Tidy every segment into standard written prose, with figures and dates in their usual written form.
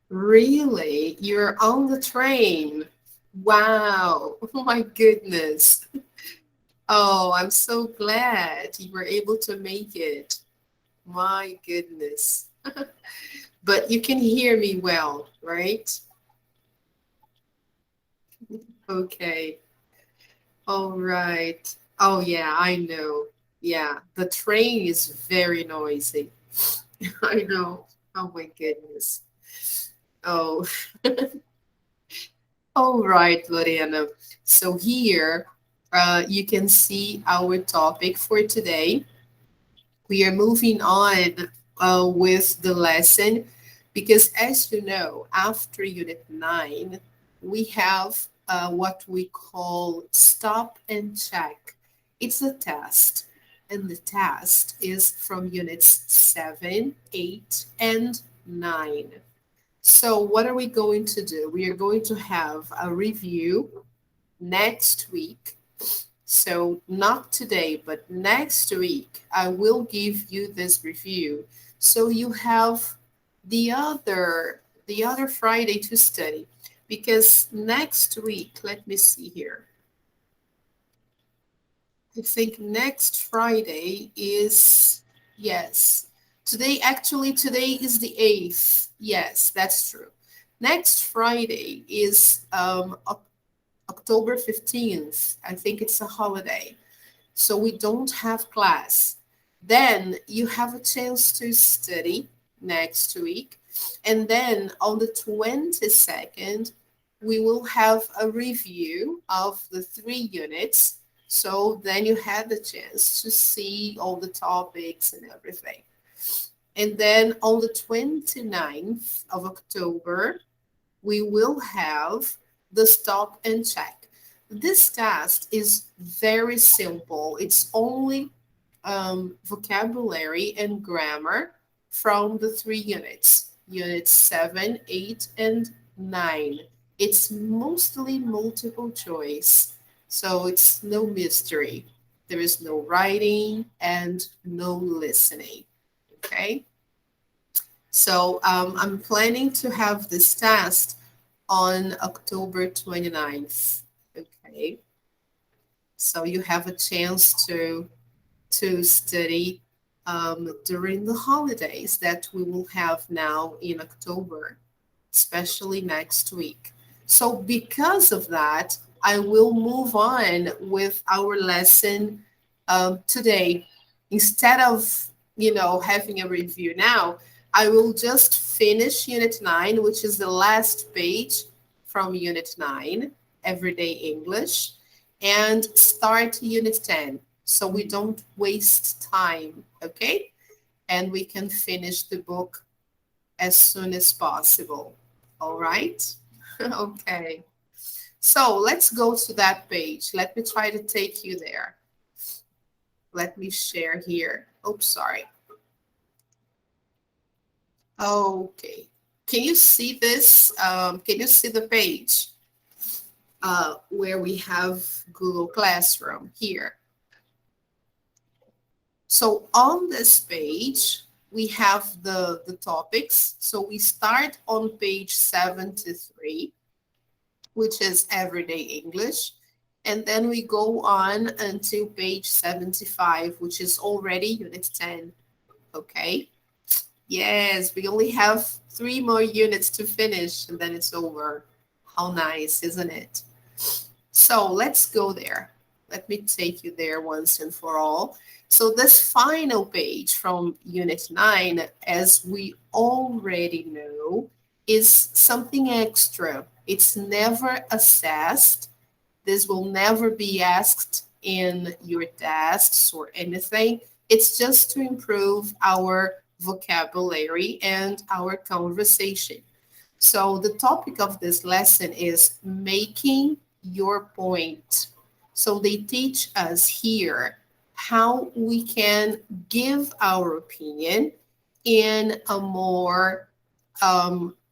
Really? You're on the train? Wow. Oh my goodness. Oh, I'm so glad you were able to make it. My goodness. But you can hear me well, right? Okay. All right. Oh, yeah, I know. Yeah, the train is very noisy. I know. Oh my goodness. Oh, all right, Lorena. So here, you can see our topic for today. We are moving on with the lesson because, as you know, after Unit 9, we have what we call stop and check. It's a test, and the test is from Units 7, 8, and 9. So, what are we going to do? We are going to have a review next week. So, not today, but next week, I will give you this review. So you have the other Friday to study. Because next week, let me see here. I think next Friday is, yes. Today is the 8th. Yes, that's true. Next Friday is October 15th. I think it's a holiday. So we don't have class. Then you have a chance to study next week. And then on the 22nd, we will have a review of the 3 units. So then you had the chance to see all the topics and everything. And then on the 29th of October, we will have the stop and check. This test is very simple. It's only vocabulary and grammar from the 3 units, units 7, 8, and 9. It's mostly multiple choice, so it's no mystery. There is no writing and no listening. Okay? So I'm planning to have this test on October 29th. Okay. So you have a chance to study during the holidays that we will have now in October, especially next week. So because of that, I will move on with our lesson today. Instead of, having a review now, I will just finish Unit 9, which is the last page from Unit 9, Everyday English, and start Unit 10 so we don't waste time, okay? And we can finish the book as soon as possible. All right? Okay. So let's go to that page. Let me try to take you there. Let me share here. Oops, sorry. Okay. Can you see this? Can you see the page where we have Google Classroom here? So on this page, we have the topics. So we start on page 73, which is Everyday English. And then we go on until page 75, which is already Unit 10. Okay? Yes, we only have 3 more units to finish and then it's over. How nice, isn't it? So let's go there. Let me take you there once and for all. So this final page from Unit 9, as we already know, is something extra. It's never assessed. This will never be asked in your tests or anything. It's just to improve our vocabulary and our conversation. So the topic of this lesson is making your point. So they teach us here how we can give our opinion in a more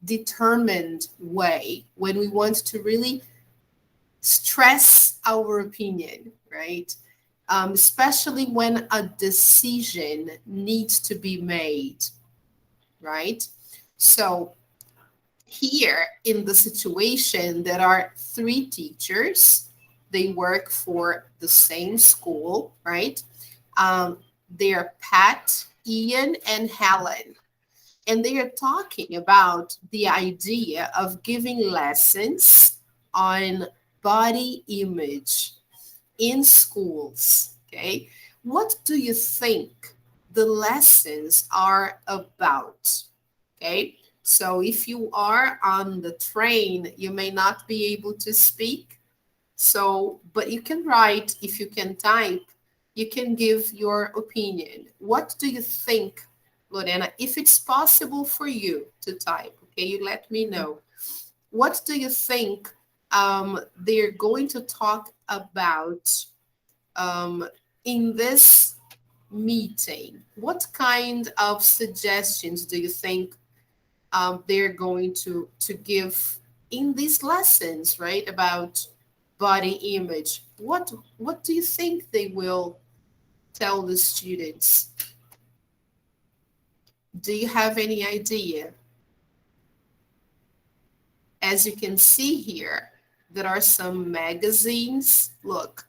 determined way when we want to really stress our opinion, right? Especially when a decision needs to be made, right? So here in the situation, there are three teachers. They work for the same school, right? They're Pat, Ian, and Helen. And they are talking about the idea of giving lessons on body image in schools. Okay. What do you think the lessons are about? Okay. So if you are on the train, you may not be able to speak. So, but you can write, if you can type, you can give your opinion. What do you think, Lorena? If it's possible for you to type, okay, you let me know. What do you think they're going to talk about um, in this meeting? What kind of suggestions do you think they're going to give in these lessons, right? About body image. What do you think they will tell the students? Do you have any idea? As you can see here, there are some magazines. Look,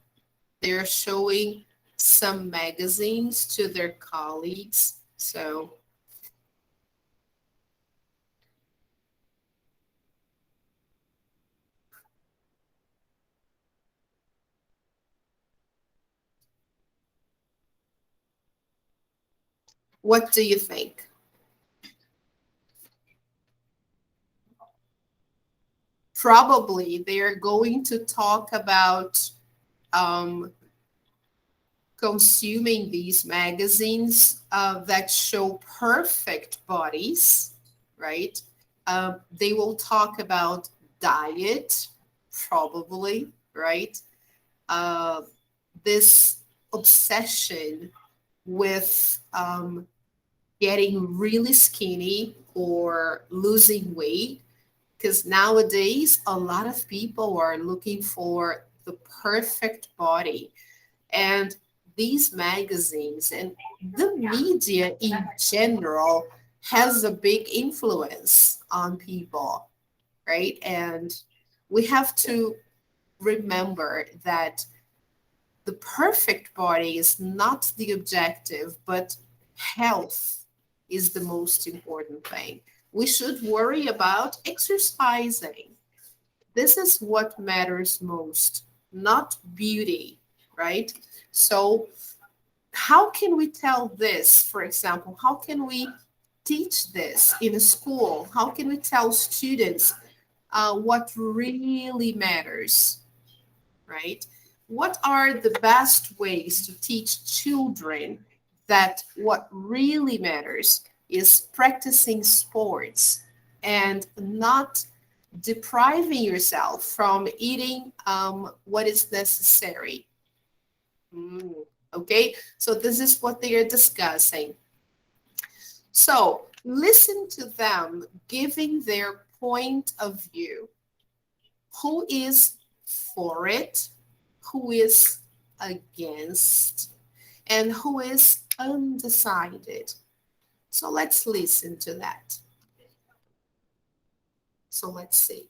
they're showing some magazines to their colleagues. So what do you think? Probably they are going to talk about um, consuming these magazines that show perfect bodies, right? They will talk about diet, probably, right? Uh, this obsession with getting really skinny or losing weight, because nowadays a lot of people are looking for the perfect body. And these magazines and the media in general has a big influence on people, right? And we have to remember that the perfect body is not the objective, but health is the most important thing. We should worry about exercising. This is what matters most, not beauty, right? So, how can we tell this, for example? How can we teach this in a school? How can we tell students what really matters, right? What are the best ways to teach children that what really matters is practicing sports and not depriving yourself from eating what is necessary? Okay, so this is what they are discussing. So listen to them giving their point of view. Who is for it? Who is against? And who is undecided? So let's listen to that. So let's see.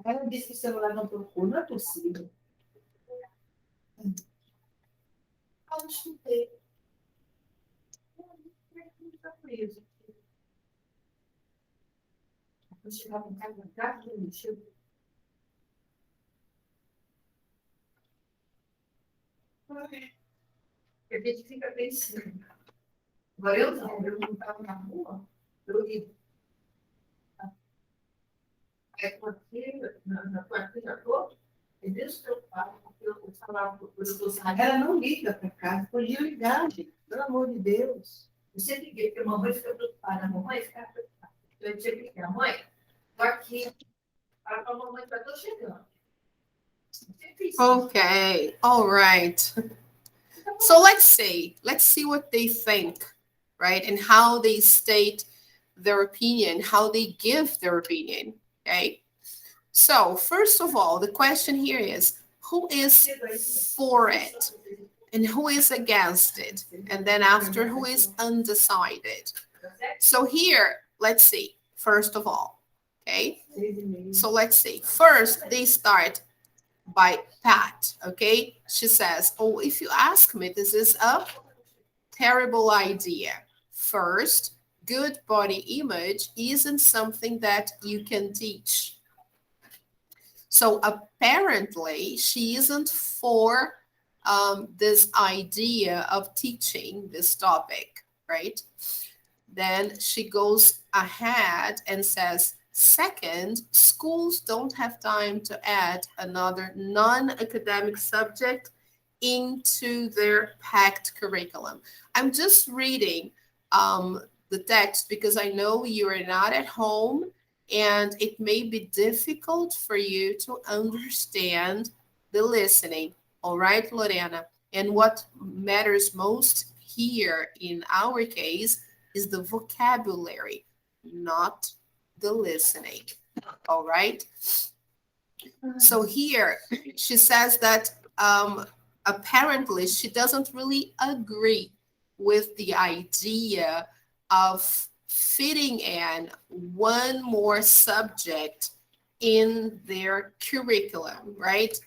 Ela disse que o celular não trocou, não é possível. Eu estudei. Eu chegava em casa, do lixo. A gente fica pensando. Agora eu não estava na rua, eu ia na quarta-feira toda, e despreocupado, porque eu falava para o professor, ela não liga para casa, podia ligar, gente, pelo amor de Deus. Eu sempre liguei, porque a mamãe fica preocupada, a mamãe fica preocupada. Então eu tinha que ligar, mãe, estou aqui, para a mamãe que eu estou chegando. Okay, all right. So let's see what they think, right? And how they state their opinion, how they give their opinion, okay? So first of all, the question here is, who is for it and who is against it? And then after, who is undecided? So here, let's see, first of all, okay? So let's see. First, they start by Pat, okay? She says, oh, if you ask me, this is a terrible idea. First, good body image isn't something that you can teach. So apparently, she isn't for this idea of teaching this topic, right? Then she goes ahead and says, second, schools don't have time to add another non-academic subject into their packed curriculum. I'm just reading the text because I know you are not at home and it may be difficult for you to understand the listening. All right, Lorena. And what matters most here in our case is the vocabulary, not the listening. All right. So here she says that apparently she doesn't really agree with the idea of fitting in one more subject in their curriculum, right?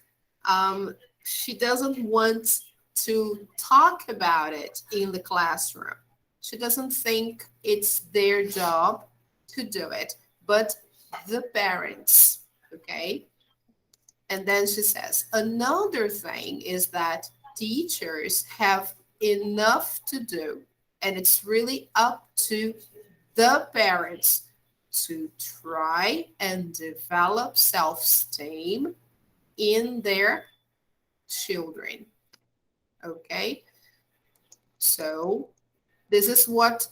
She doesn't want to talk about it in the classroom. She doesn't think it's their job to do it, but the parents, okay? And then she says, another thing is that teachers have enough to do, and it's really up to the parents to try and develop self-esteem in their children. Okay? So this is what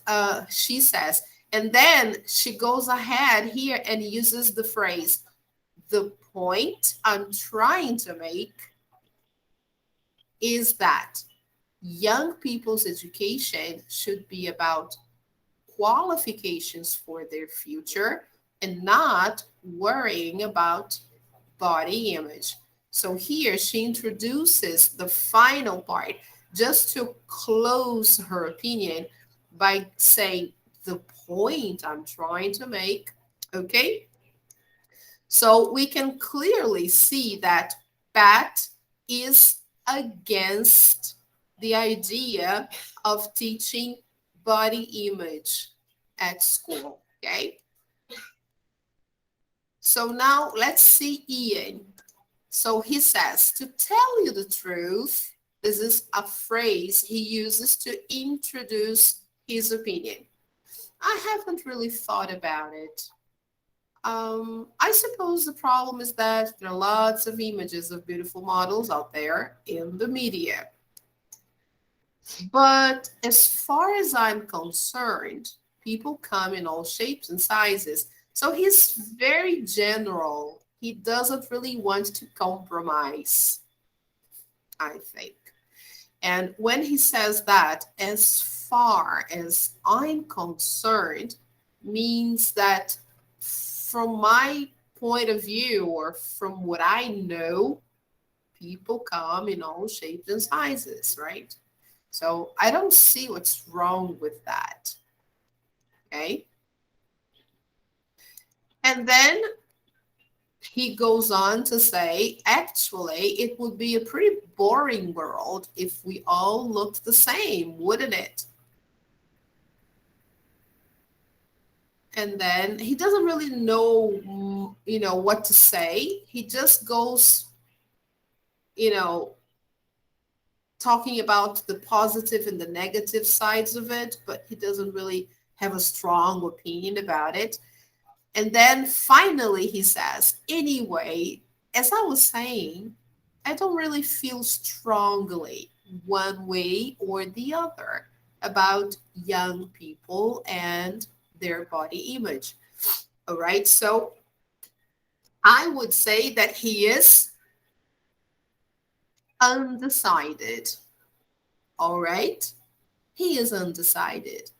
she says. And then she goes ahead here and uses the phrase, the point I'm trying to make is that young people's education should be about qualifications for their future and not worrying about body image. So here she introduces the final part just to close her opinion by saying the point I'm trying to make, okay? So we can clearly see that Pat is against the idea of teaching body image at school, okay? So now let's see Ian. So he says, to tell you the truth, this is a phrase he uses to introduce his opinion. I haven't really thought about it. I suppose the problem is that there are lots of images of beautiful models out there in the media. But as far as I'm concerned, people come in all shapes and sizes. So he's very general. He doesn't really want to compromise, I think. And when he says that, as far as I'm concerned, means that from my point of view or from what I know, people come in all shapes and sizes, right? So I don't see what's wrong with that. Okay. And then he goes on to say, actually, it would be a pretty boring world if we all looked the same, wouldn't it? And then he doesn't really know, what to say. He just goes, you know, talking about the positive and the negative sides of it, but he doesn't really have a strong opinion about it. And then finally he says, anyway, as I was saying, I don't really feel strongly one way or the other about young people and their body image. All right. So I would say that he is undecided. All right. He is undecided.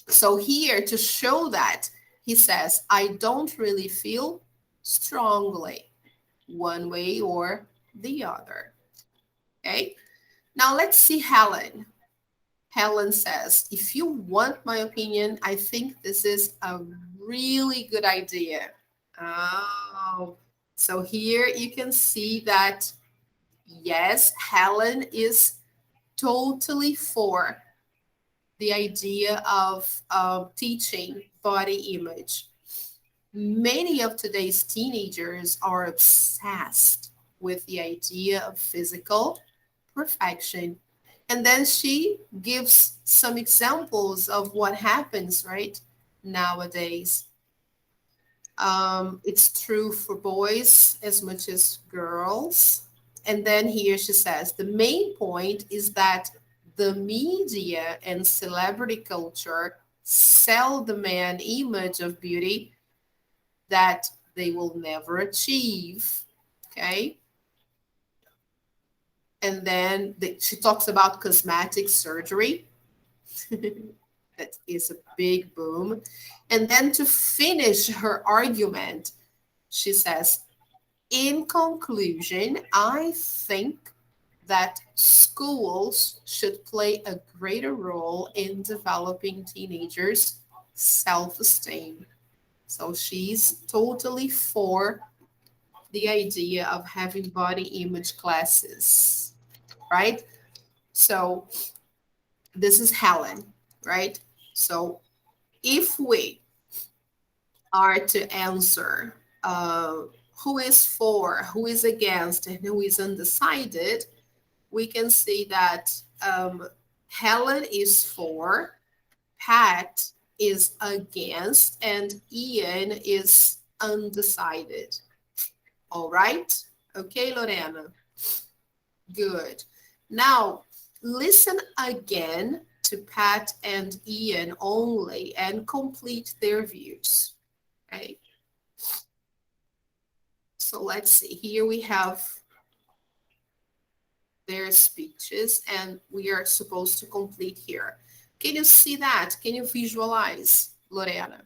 So here to show that, he says, I don't really feel strongly one way or the other. Okay. Now let's see Helen. Helen says, if you want my opinion, I think this is a really good idea. Oh, so here you can see that, yes, Helen is totally for the idea of teaching body image. Many of today's teenagers are obsessed with the idea of physical perfection. And then she gives some examples of what happens, right, nowadays. It's true for boys as much as girls. And then here she says the main point is that the media and celebrity culture sell the man image of beauty that they will never achieve. Okay. And then she talks about cosmetic surgery. That is a big boom. And then to finish her argument, she says, in conclusion, I think that schools should play a greater role in developing teenagers' self esteem. So she's totally for the idea of having body image classes, right? So this is Helen, right? So if we are to answer who is for, who is against, and who is undecided, we can see that Helen is for, Pat is against, and Ian is undecided. All right? Okay, Lorena. Good. Now, listen again to Pat and Ian only and complete their views. Okay. So let's see. Here we have their speeches, and we are supposed to complete here. Can you see that? Can you visualize, Lorena?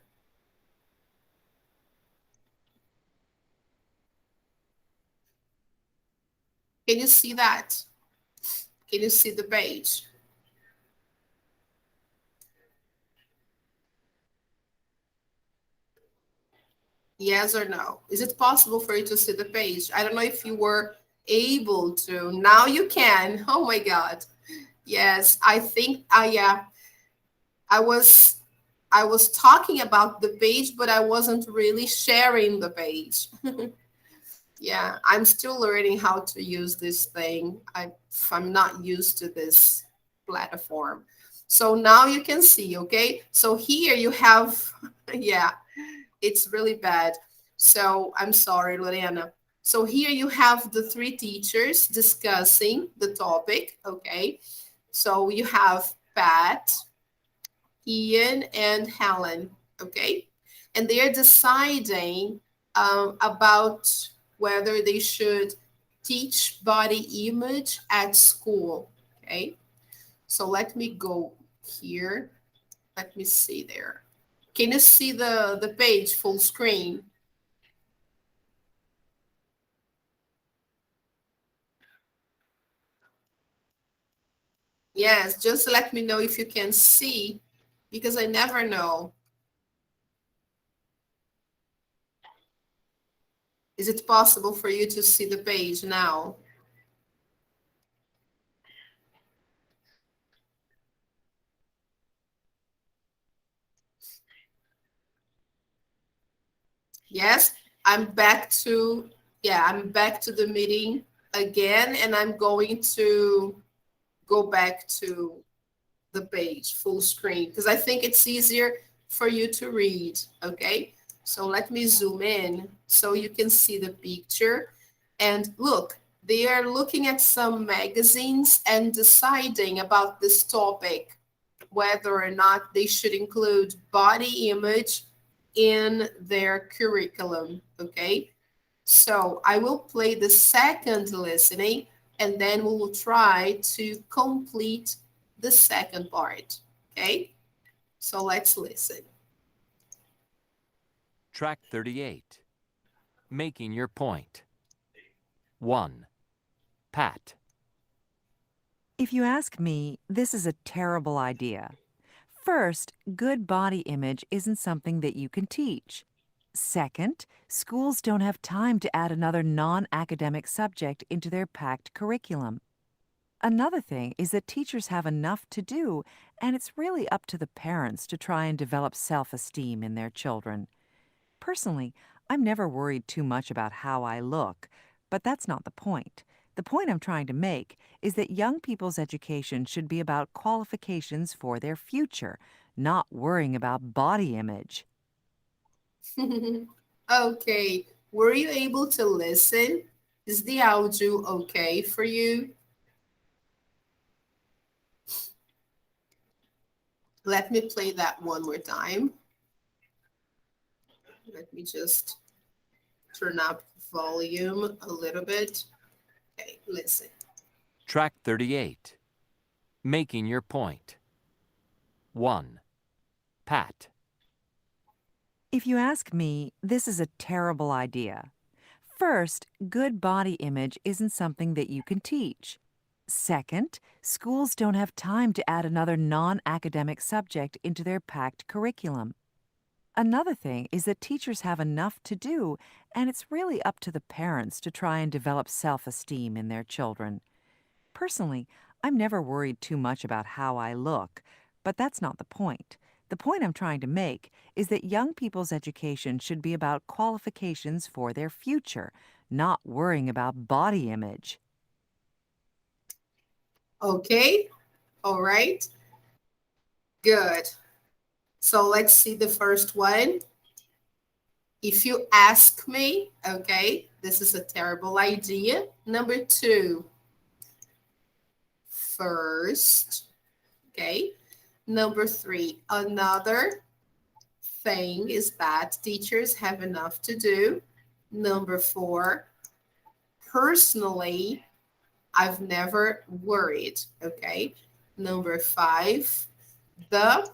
Can you see that? Can you see the page? Yes or no? Is it possible for you to see the page? I don't know if you were able to. Now you can. Oh my God. Yes, I think, yeah, I was I was talking about the page, but I wasn't really sharing the page. Yeah, I'm still learning how to use this thing. I'm not used to this platform. So now you can see, okay? So here you have, yeah, it's really bad. So I'm sorry, Lorena. So here you have the three teachers discussing the topic, okay? So you have Pat, Ian, and Helen, okay? And they're deciding about whether they should teach body image at school, okay? So let me go here. Let me see there. Can you see the page full screen? Yes, just let me know if you can see, because I never know. Is it possible for you to see the page now? Yes, I'm back to the meeting again, and I'm going to go back to the page full screen because I think it's easier for you to read, okay? So let me zoom in so you can see the picture. And look, they are looking at some magazines and deciding about this topic, whether or not they should include body image in their curriculum, okay? So I will play the second listening and then we will try to complete the second part, okay? So let's listen. Track 38. Making your point. 1. Pat. If you ask me, this is a terrible idea. First, good body image isn't something that you can teach. Second, schools don't have time to add another non-academic subject into their packed curriculum. Another thing is that teachers have enough to do, and it's really up to the parents to try and develop self-esteem in their children. Personally, I'm never worried too much about how I look, but that's not the point. The point I'm trying to make is that young people's education should be about qualifications for their future, not worrying about body image. Okay, were you able to listen? Is the audio okay for you? Let me play that one more time. Let me just turn up volume a little bit. Okay, listen. Track 38. Making your point. 1. Pat. If you ask me, this is a terrible idea. First, good body image isn't something that you can teach. Second, schools don't have time to add another non-academic subject into their packed curriculum. Another thing is that teachers have enough to do, and it's really up to the parents to try and develop self-esteem in their children. Personally, I'm never worried too much about how I look, but that's not the point. The point I'm trying to make is that young people's education should be about qualifications for their future, not worrying about body image. Okay, all right, good. So let's see the first one. If you ask me, okay, this is a terrible idea. Number 2, first, okay. Number 3, another thing is that teachers have enough to do. Number 4, personally, I've never worried, okay. Number 5, the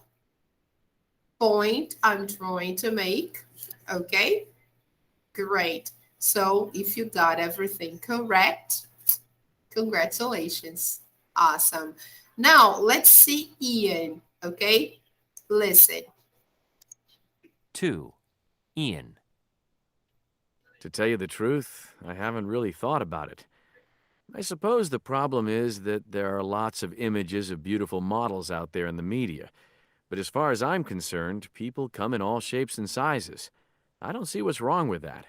point I'm trying to make, okay. Great. So if you got everything correct, congratulations. Awesome. Now let's see Ian, okay? Listen. 2. Ian. To tell you the truth, I haven't really thought about it. I suppose the problem is that there are lots of images of beautiful models out there in the media. But as far as I'm concerned, people come in all shapes and sizes. I don't see what's wrong with that.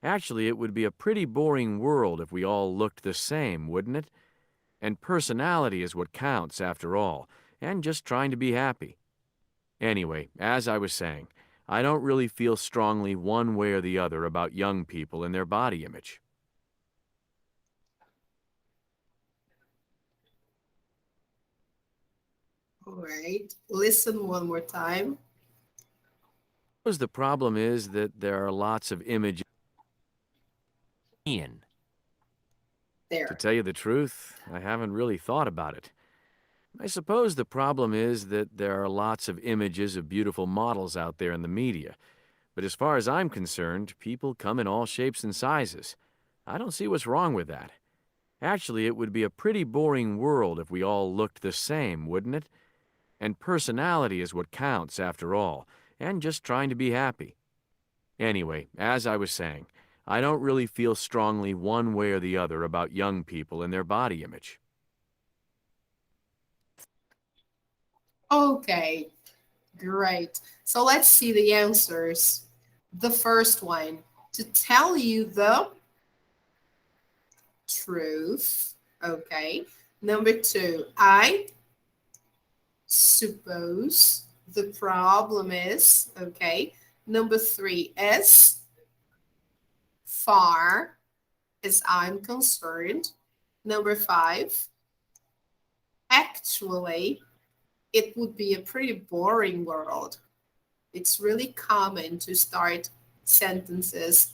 Actually, it would be a pretty boring world if we all looked the same, wouldn't it? And personality is what counts, after all, and just trying to be happy. Anyway, as I was saying, I don't really feel strongly one way or the other about young people and their body image. All right. Listen one more time. Suppose the problem is that there are lots of images. Ian. To There. tell you the truth, I haven't really thought about it. I suppose the problem is that there are lots of images of beautiful models out there in the media. But as far as I'm concerned, people come in all shapes and sizes. I don't see what's wrong with that. Actually, it would be a pretty boring world if we all looked the same, wouldn't it? And personality is what counts, after all, and just trying to be happy. Anyway, as I was saying, I don't really feel strongly one way or the other about young people and their body image. Okay, great. So let's see the answers. The first one, to tell you the truth. Okay. Number 2, I suppose the problem is, okay. Number 3, as far as I'm concerned. Number 5, actually, it would be a pretty boring world. It's really common to start sentences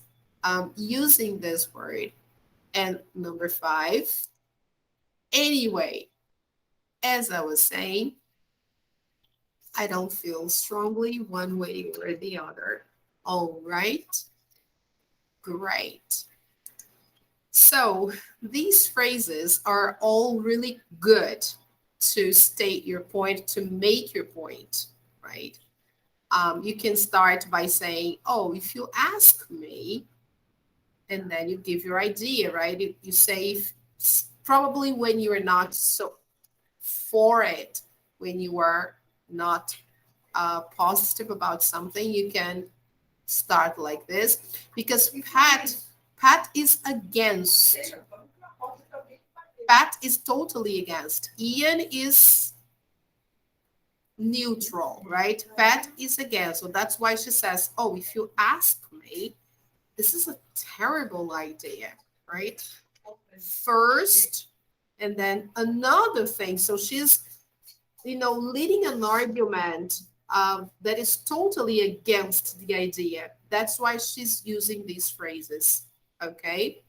using this word. And number 5, anyway, as I was saying, I don't feel strongly one way or the other. All right, great. So these phrases are all really good to state your point, to make your point, right? You can start by saying, oh, if you ask me, and then you give your idea, right? You say, probably when you are not so for it, when you are not positive about something, you can start like this, because Pat is against. Pat is totally against. Ian is neutral, right? Pat is against. So that's why she says, oh, if you ask me, this is a terrible idea, right? First, and then another thing. So she's, leading an argument that is totally against the idea. That's why she's using these phrases, okay?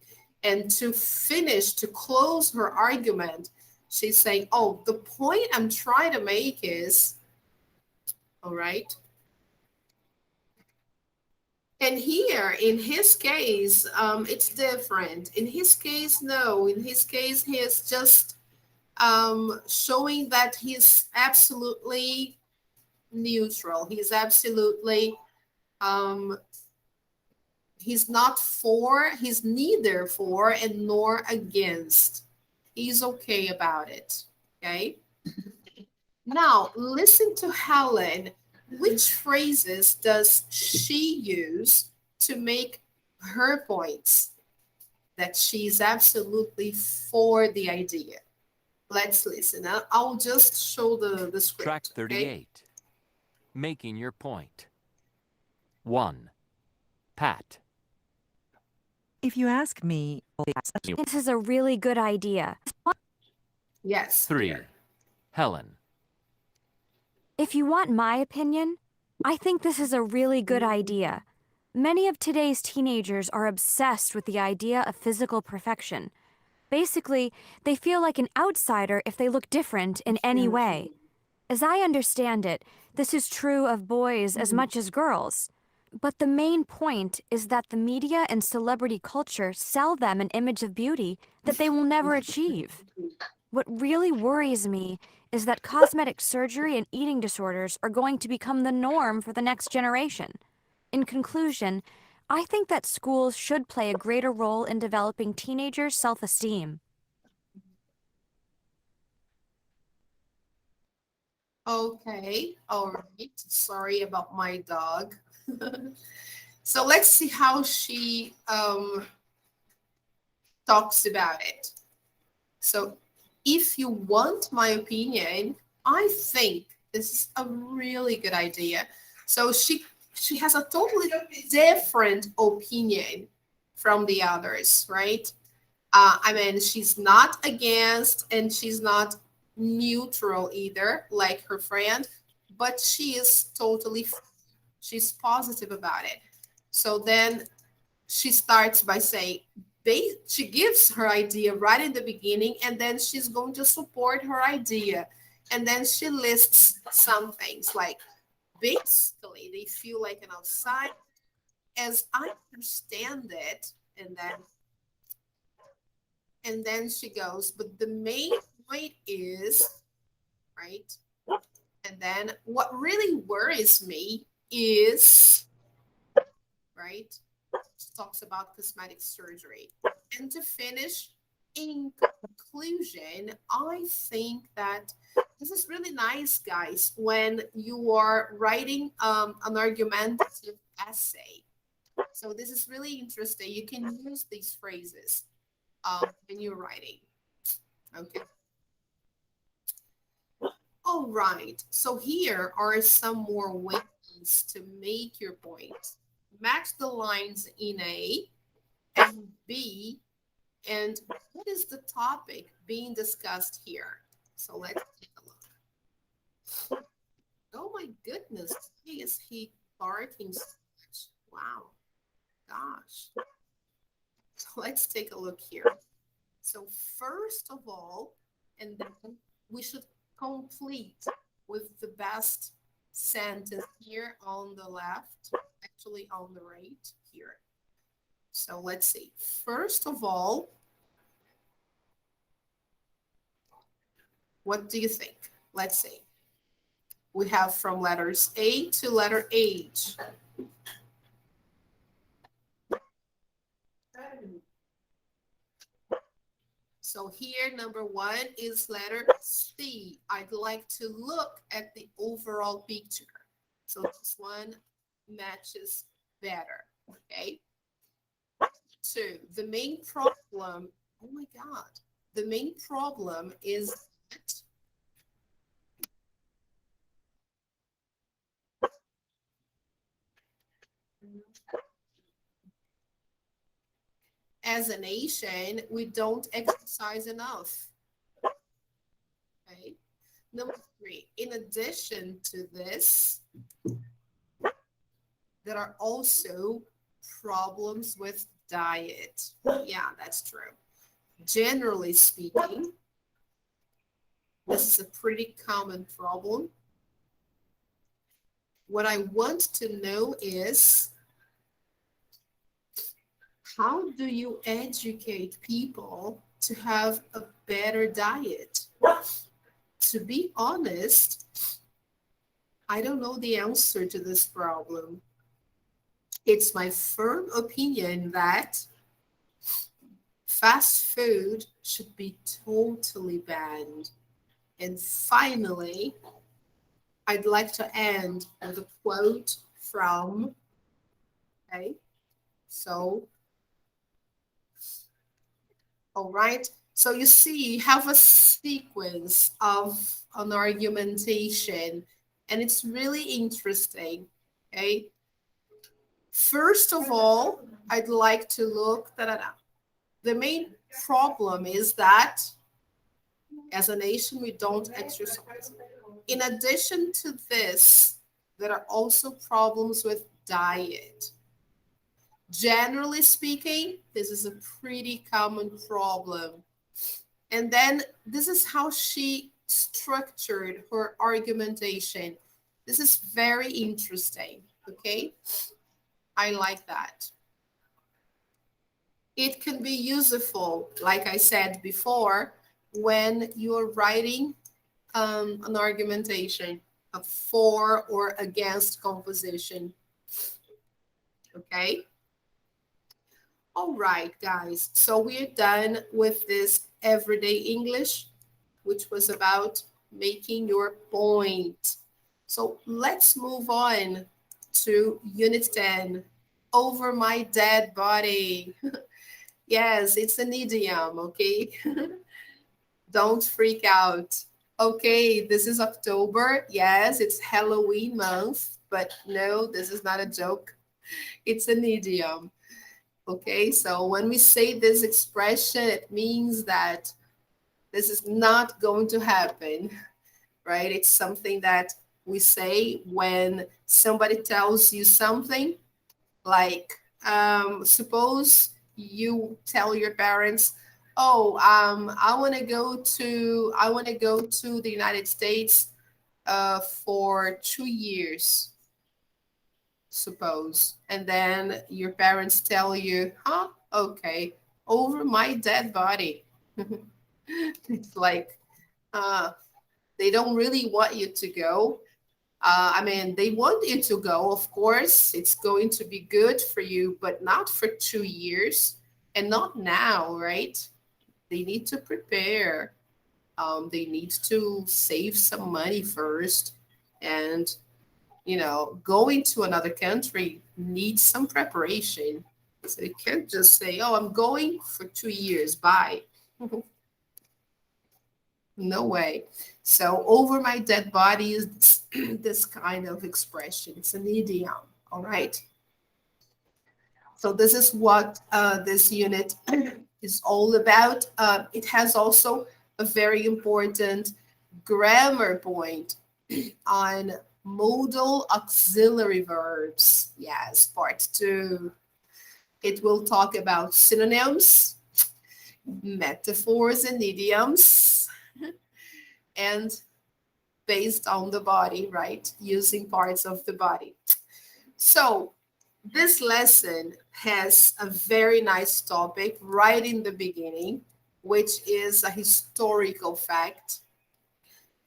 And to finish, to close her argument, she's saying, oh, the point I'm trying to make is, all right? And here, in his case, it's different. In his case, no. In his case, he is just showing that he's absolutely neutral. He's absolutely, he's not for, he's neither for and nor against. He's okay about it, okay? Now, listen to Helen. Which phrases does she use to make her points that she's absolutely for the idea? Let's listen. I'll just show the script. Track Okay? 38. Making your point. 1. Pat. If you ask me, This is a really good idea. Yes. 3. Here. Helen. If you want my opinion, I think this is a really good idea. Many of today's teenagers are obsessed with the idea of physical perfection. Basically, they feel like an outsider if they look different in any way. As I understand it, this is true of boys as much as girls. But the main point is that the media and celebrity culture sell them an image of beauty that they will never achieve. What really worries me is that cosmetic surgery and eating disorders are going to become the norm for the next generation. In conclusion, I think that schools should play a greater role in developing teenagers' self-esteem. Okay, all right. Sorry about my dog. So let's see how she talks about it. So if you want my opinion, I think this is a really good idea. So she has a totally different opinion from the others, right? I mean, she's not against and she's not neutral either, like her friend, but she's positive about it. So then she starts by saying, she gives her idea right in the beginning, and then she's going to support her idea. And then she lists some things like, basically, they feel like an outside, as I understand it, and then And then she goes, but the main point is, right? And then what really worries me is, right? She talks about cosmetic surgery. And to finish, in conclusion, I think that this is really nice, guys, when you are writing an argumentative essay. So this is really interesting. You can use these phrases when you're writing. Okay. All right. So here are some more ways to make your point. Match the lines in A and B, and what is the topic being discussed here? So let's take a look. Oh my goodness, why is he barking so much? Wow, gosh. So let's take a look here. So first of all, and then we should complete with the best sentence here on the left, actually on the right here. So let's see. First of all, what do you think? Let's see. We have from letters A to letter H. So here, number one is letter C. I'd like to look at the overall picture. So this one matches better, okay? Two, the main problem, oh my God, the main problem is that as a nation, we don't exercise enough. Okay. Number three, in addition to this, there are also problems with diet. Yeah, that's true. Generally speaking, this is a pretty common problem. What I want to know is, how do you educate people to have a better diet? To be honest, I don't know the answer to this problem. It's my firm opinion that fast food should be totally banned. And finally, I'd like to end with a quote from, okay, so, all right. So you see, you have a sequence of an argumentation, and it's really interesting, okay? First of all, I'd like to look, the main problem is that as a nation, we don't exercise. In addition to this, there are also problems with diet. Generally speaking, this is a pretty common problem. And then this is how she structured her argumentation. This is very interesting, okay? I like that. It can be useful, like I said before, when you're writing an argumentation, a for or against composition. Okay? All right, guys. So we're done with this everyday English, which was about making your point. So let's move on to Unit 10, over my dead body. Yes, it's an idiom, okay? Don't freak out. Okay, this is October. Yes, it's Halloween month, but no, this is not a joke. It's an idiom. Okay, so when we say this expression, it means that this is not going to happen, right? It's something that we say when somebody tells you something, like suppose you tell your parents, oh, I want to go to the United States for 2 years, suppose. And then your parents tell you, huh? Okay, over my dead body. It's like they don't really want you to go. I mean, they want you to go, of course. It's going to be good for you, but not for 2 years and not now, right? They need to prepare. They need to save some money first. And, going to another country needs some preparation. So you can't just say, oh, I'm going for 2 years. Bye. No way. So over my dead body is this kind of expression. It's an idiom. All right. So this is what this unit is all about. It has also a very important grammar point on modal auxiliary verbs. Yes, part 2. It will talk about synonyms, metaphors, and idioms, and based on the body, right? Using parts of the body. So this lesson has a very nice topic right in the beginning, which is a historical fact.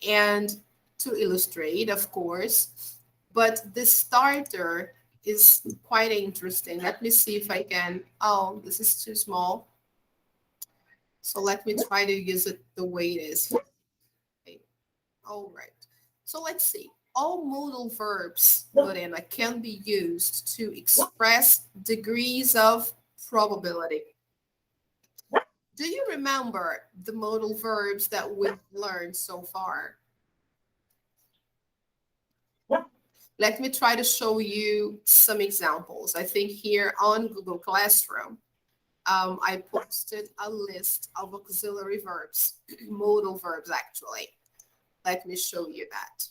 And to illustrate, of course, but the starter is quite interesting. Let me see if I can. Oh, this is too small. So let me try to use it the way it is. Okay. All right. So let's see. All modal verbs, Lorena, can be used to express degrees of probability. Do you remember the modal verbs that we've learned so far? Let me try to show you some examples. I think here on Google Classroom, I posted a list of auxiliary verbs, modal verbs actually. Let me show you that.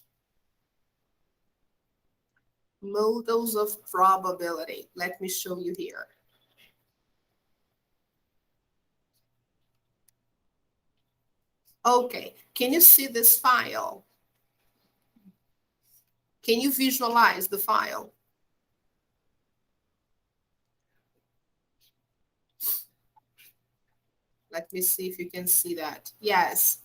Modals of probability. Let me show you here. Okay, can you see this file? Can you visualize the file? Let me see if you can see that. Yes.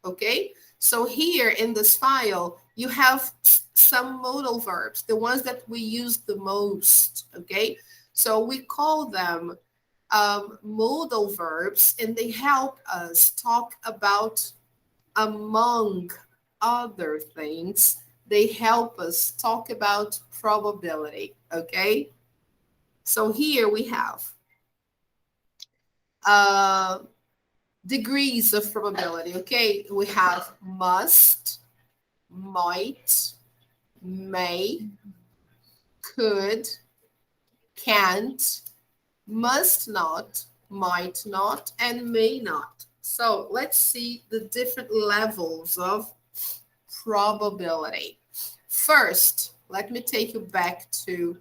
Okay, so here in this file, you have some modal verbs, the ones that we use the most, okay? So we call them modal verbs, and they help us talk about, among other things, they help us talk about probability, okay? So here we have degrees of probability, okay? We have must, might, may, could, can't, must not, might not, and may not. So let's see the different levels of probability. First, let me take you back to,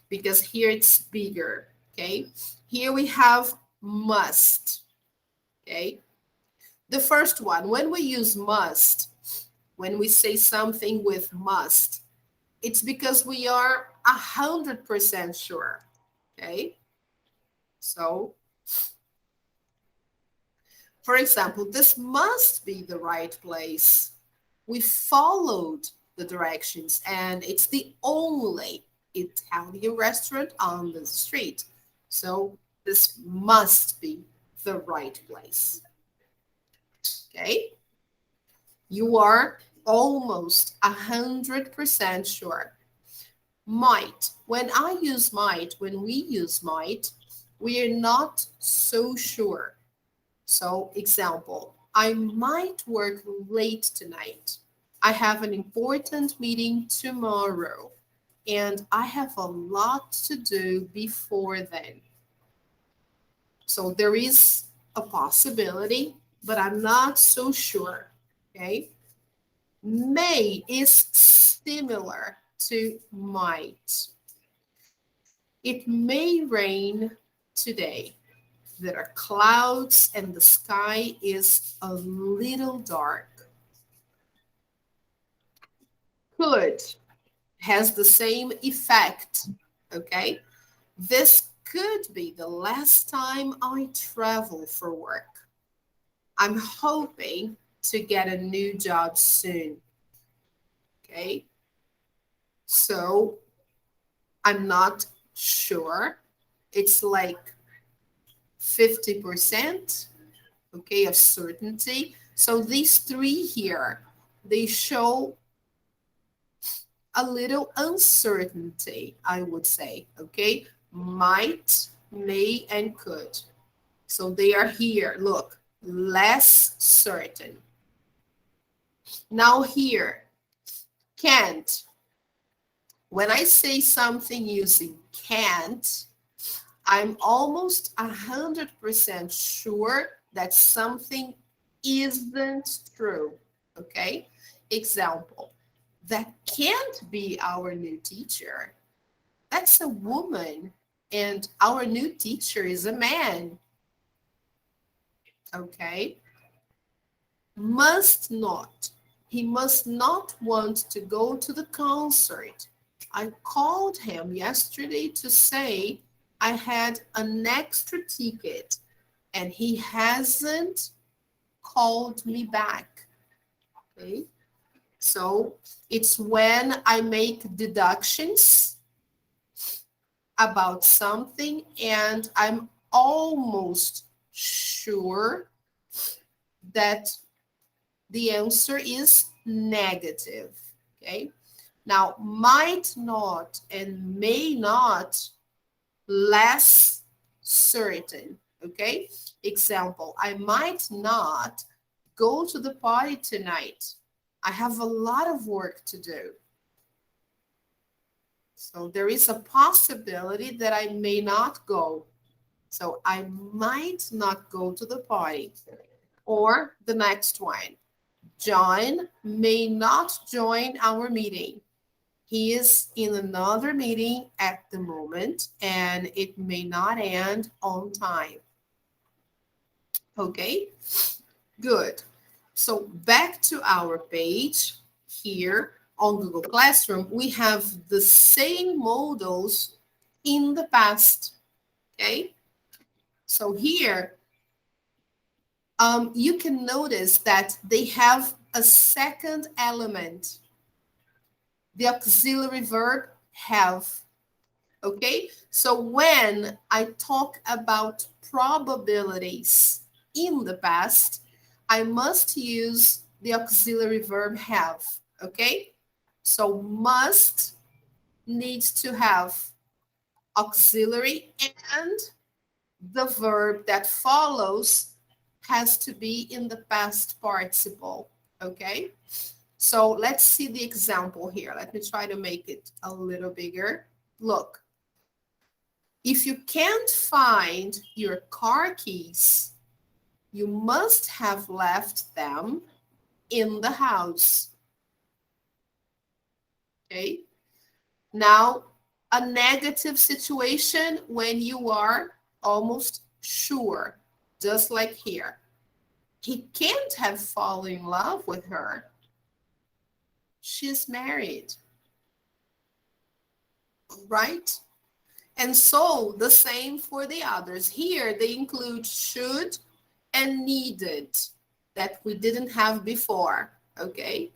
because here it's bigger, okay? Here we have must, okay? The first one, when we use must, when we say something with must, it's because we are 100% sure, okay? So, for example, this must be the right place. We followed the directions, and it's the only Italian restaurant on the street. So this must be the right place. Okay? You are almost 100% sure. Might. When I use might, when we use might, we are not so sure. So, example, I might work late tonight. I have an important meeting tomorrow, and I have a lot to do before then. So there is a possibility, but I'm not so sure, okay? May is similar to might. It may rain today. There are clouds and the sky is a little dark. Could has the same effect, okay? This could be the last time I travel for work. I'm hoping to get a new job soon. Okay. So I'm not sure. It's like 50%, okay, of certainty. So these three here, they show a little uncertainty, I would say, okay? Might, may, and could. So they are here, look, less certain. Now here, can't. When I say something using can't, I'm almost 100% sure that something isn't true, okay? Example, that can't be our new teacher. That's a woman, and our new teacher is a man, okay? Must not. He must not want to go to the concert. I called him yesterday to say I had an extra ticket, and he hasn't called me back. Okay? So it's when I make deductions about something and I'm almost sure that the answer is negative. Okay? Now, might not and may not, less certain. Okay? Example, I might not go to the party tonight. I have a lot of work to do. So there is a possibility that I may not go. So I might not go to the party. Or the next one, John may not join our meeting. He is in another meeting at the moment and it may not end on time. Okay, good. So back to our page here on Google Classroom, we have the same modals in the past, okay? So here, you can notice that they have a second element, the auxiliary verb have, okay? So when I talk about probabilities in the past, I must use the auxiliary verb have, okay? So must needs to have auxiliary and the verb that follows has to be in the past participle, okay? So let's see the example here. Let me try to make it a little bigger. Look, if you can't find your car keys, you must have left them in the house. Okay. Now, a negative situation when you are almost sure, just like here. He can't have fallen in love with her. She's married. Right? And so the same for the others. Here they include should and needed that we didn't have before. Okay.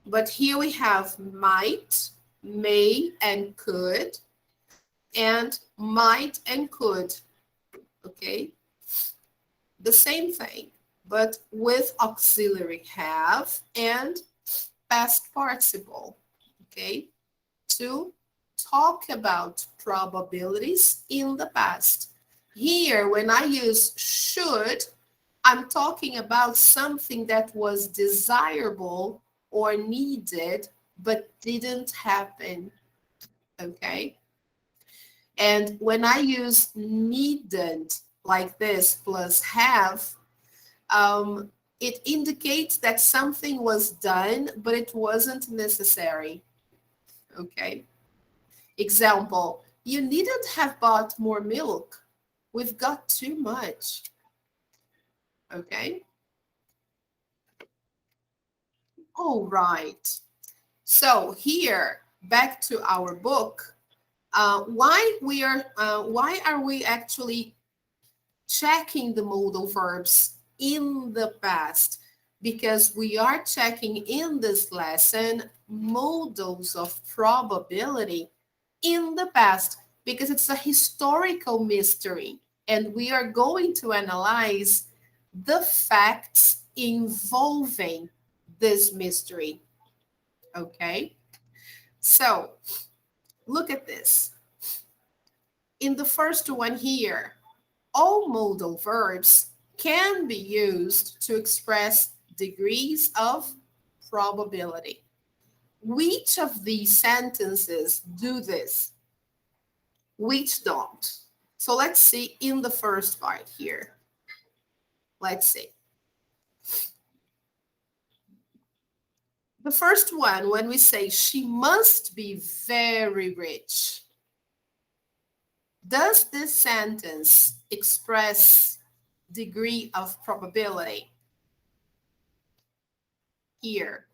But here we have might, may, and could, and might and could, okay? The same thing, but with auxiliary have and past participle, okay? To talk about probabilities in the past. Here, when I use should, I'm talking about something that was desirable or needed, but didn't happen, okay? And when I use needn't like this plus have, it indicates that something was done, but it wasn't necessary, okay? Example, you needn't have bought more milk. We've got too much, okay? All right. So here, back to our book. Why are we actually checking the modal verbs in the past because we are checking in this lesson modals of probability in the past because it's a historical mystery and we are going to analyze the facts involving this mystery. Okay? So, look at this. In the first one here, all modal verbs can be used to express degrees of probability. Which of these sentences do this? Which don't? So let's see in the first part here. Let's see. The first one, when we say she must be very rich, does this sentence express degree of probability? Here.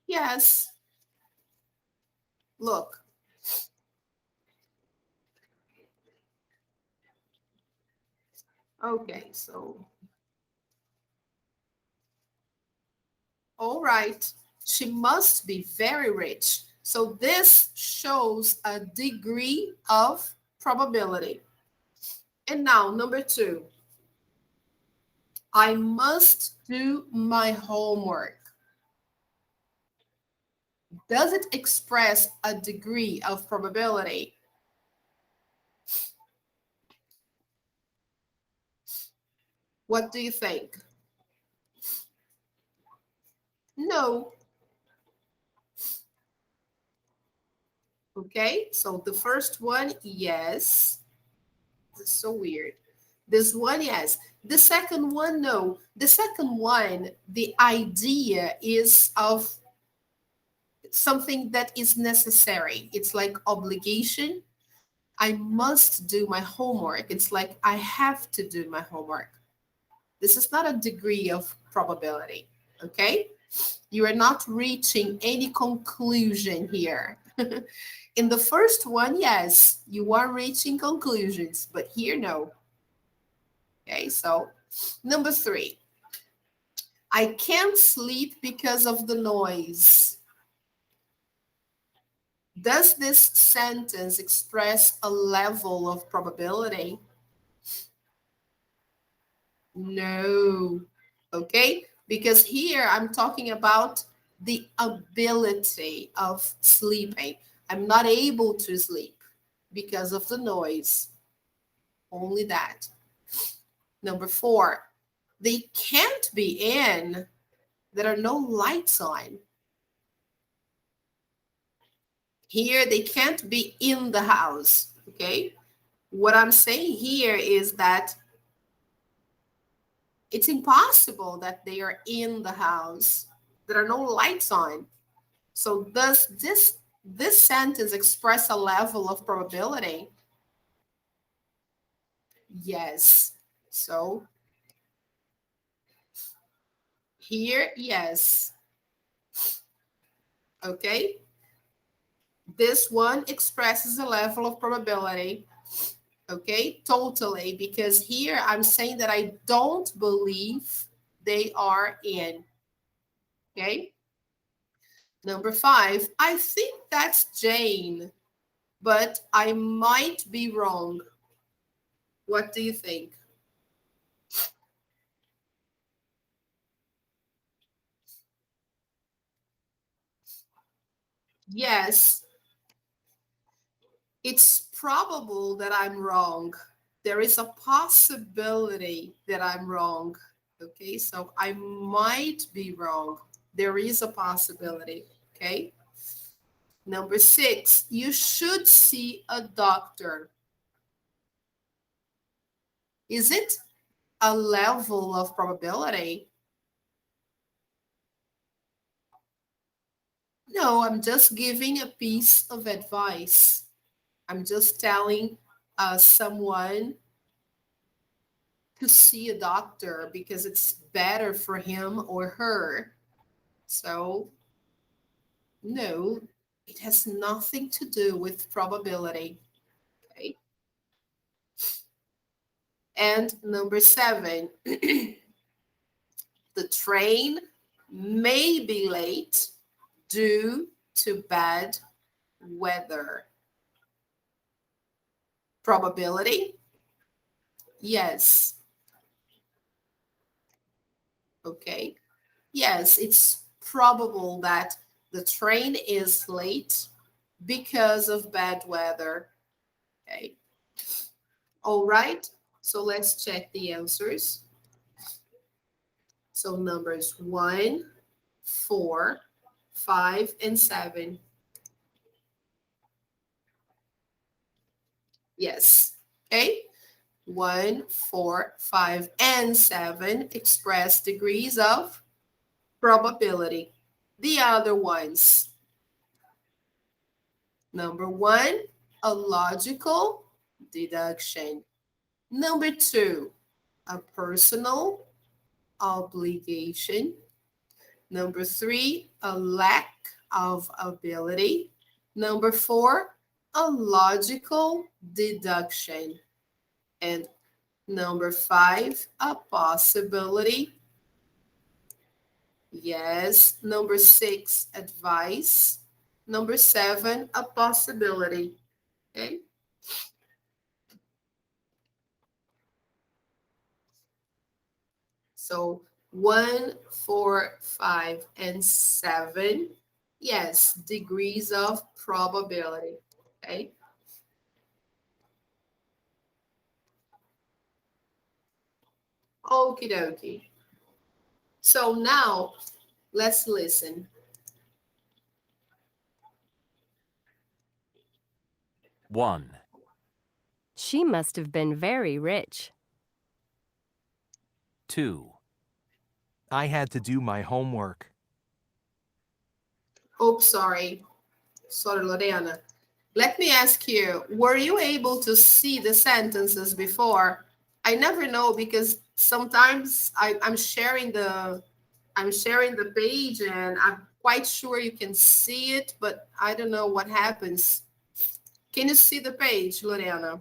Yes. Look. Okay, so. All right. She must be very rich. So this shows a degree of probability. And now, number 2. I must do my homework. Does it express a degree of probability? What do you think? No. Okay, so the first one, yes. It's so weird. This one, yes. The second one, no. The second one, the idea is of something that is necessary. It's like obligation. I must do my homework. It's like I have to do my homework. This is not a degree of probability, okay? You are not reaching any conclusion here. In the first one, yes, you are reaching conclusions, but here, no. Okay, so number 3. I can't sleep because of the noise. Does this sentence express a level of probability? No. Okay, because here I'm talking about the ability of sleeping. I'm not able to sleep because of the noise. Only that. Number 4, they can't be in. There are no lights on. Here, they can't be in the house, okay? What I'm saying here is that it's impossible that they are in the house. There are no lights on. So does this sentence express a level of probability? Yes. So here, yes. Okay. This one expresses a level of probability. Okay, totally, because here I'm saying that I don't believe they are in. Okay. Number 5, I think that's Jane, but I might be wrong. What do you think? Yes, it's probable that I'm wrong. There is a possibility that I'm wrong. Okay, so I might be wrong. There is a possibility. Okay. Number 6, you should see a doctor. Is it a level of probability? No, I'm just giving a piece of advice. I'm just telling someone to see a doctor because it's better for him or her. So, no, it has nothing to do with probability. Okay. And number 7, the train may be late due to bad weather. Probability? Yes. Okay. Yes, it's probable that the train is late because of bad weather. Okay. All right. So let's check the answers. So numbers 1, 4, 5, and 7. Yes. Okay. 1, 4, 5, and 7 express degrees of probability. The other ones. Number 1, a logical deduction. Number 2, a personal obligation. Number 3, a lack of ability. Number 4, a logical deduction. And number 5, a possibility. Yes. Number 6, advice. Number 7, a possibility. Okay. So 1, 4, 5, and 7. Yes, degrees of probability. Okay. Okie dokie. So now let's listen. 1, She must have been very rich. 2, I had to do my homework. Oh, sorry. Sorry, Lorena. Let me ask you, were you able to see the sentences before? I never know because sometimes I'm sharing the page and I'm quite sure you can see it, but I don't know what happens. Can you see the page, Lorena?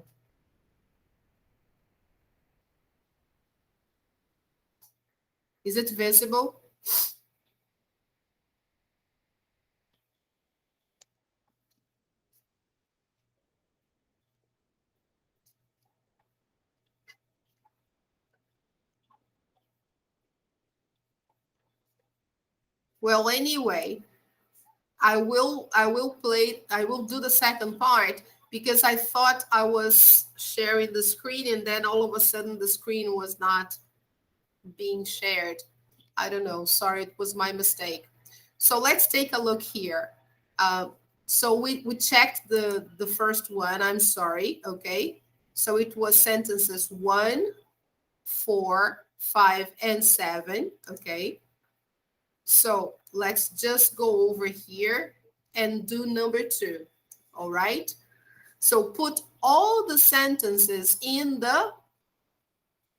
Is it visible? Well, anyway, I will do the second part because I thought I was sharing the screen and then all of a sudden the screen was not being shared. I don't know. Sorry, it was my mistake. So let's take a look here. So we checked the first one. I'm sorry. Okay. So it was sentences 1, 4, 5, and 7. Okay. So let's just go over here and do number 2. All right. So put all the sentences in the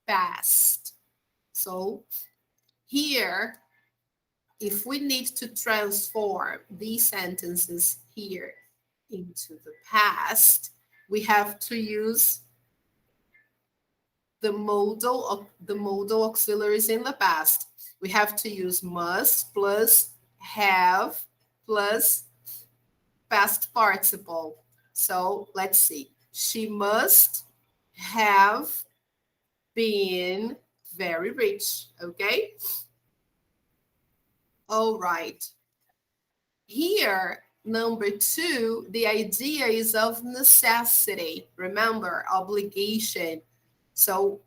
past. So here, if we need to transform these sentences here into the past, we have to use the modal auxiliaries in the past. We have to use must plus have plus past participle. So let's see. She must have been very rich, okay? All right. Here, number 2, the idea is of necessity. Remember, obligation. So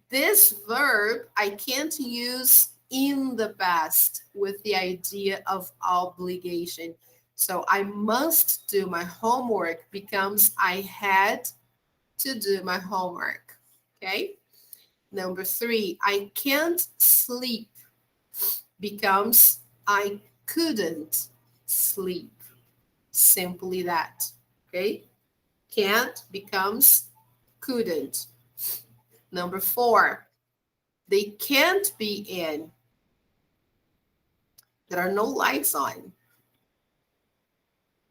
this verb I can't use in the past with the idea of obligation. So I must do my homework becomes I had to do my homework. Okay. Number 3, I can't sleep becomes I couldn't sleep. Simply that. Okay. Can't becomes couldn't. Number 4, they can't be in. There are no lights on.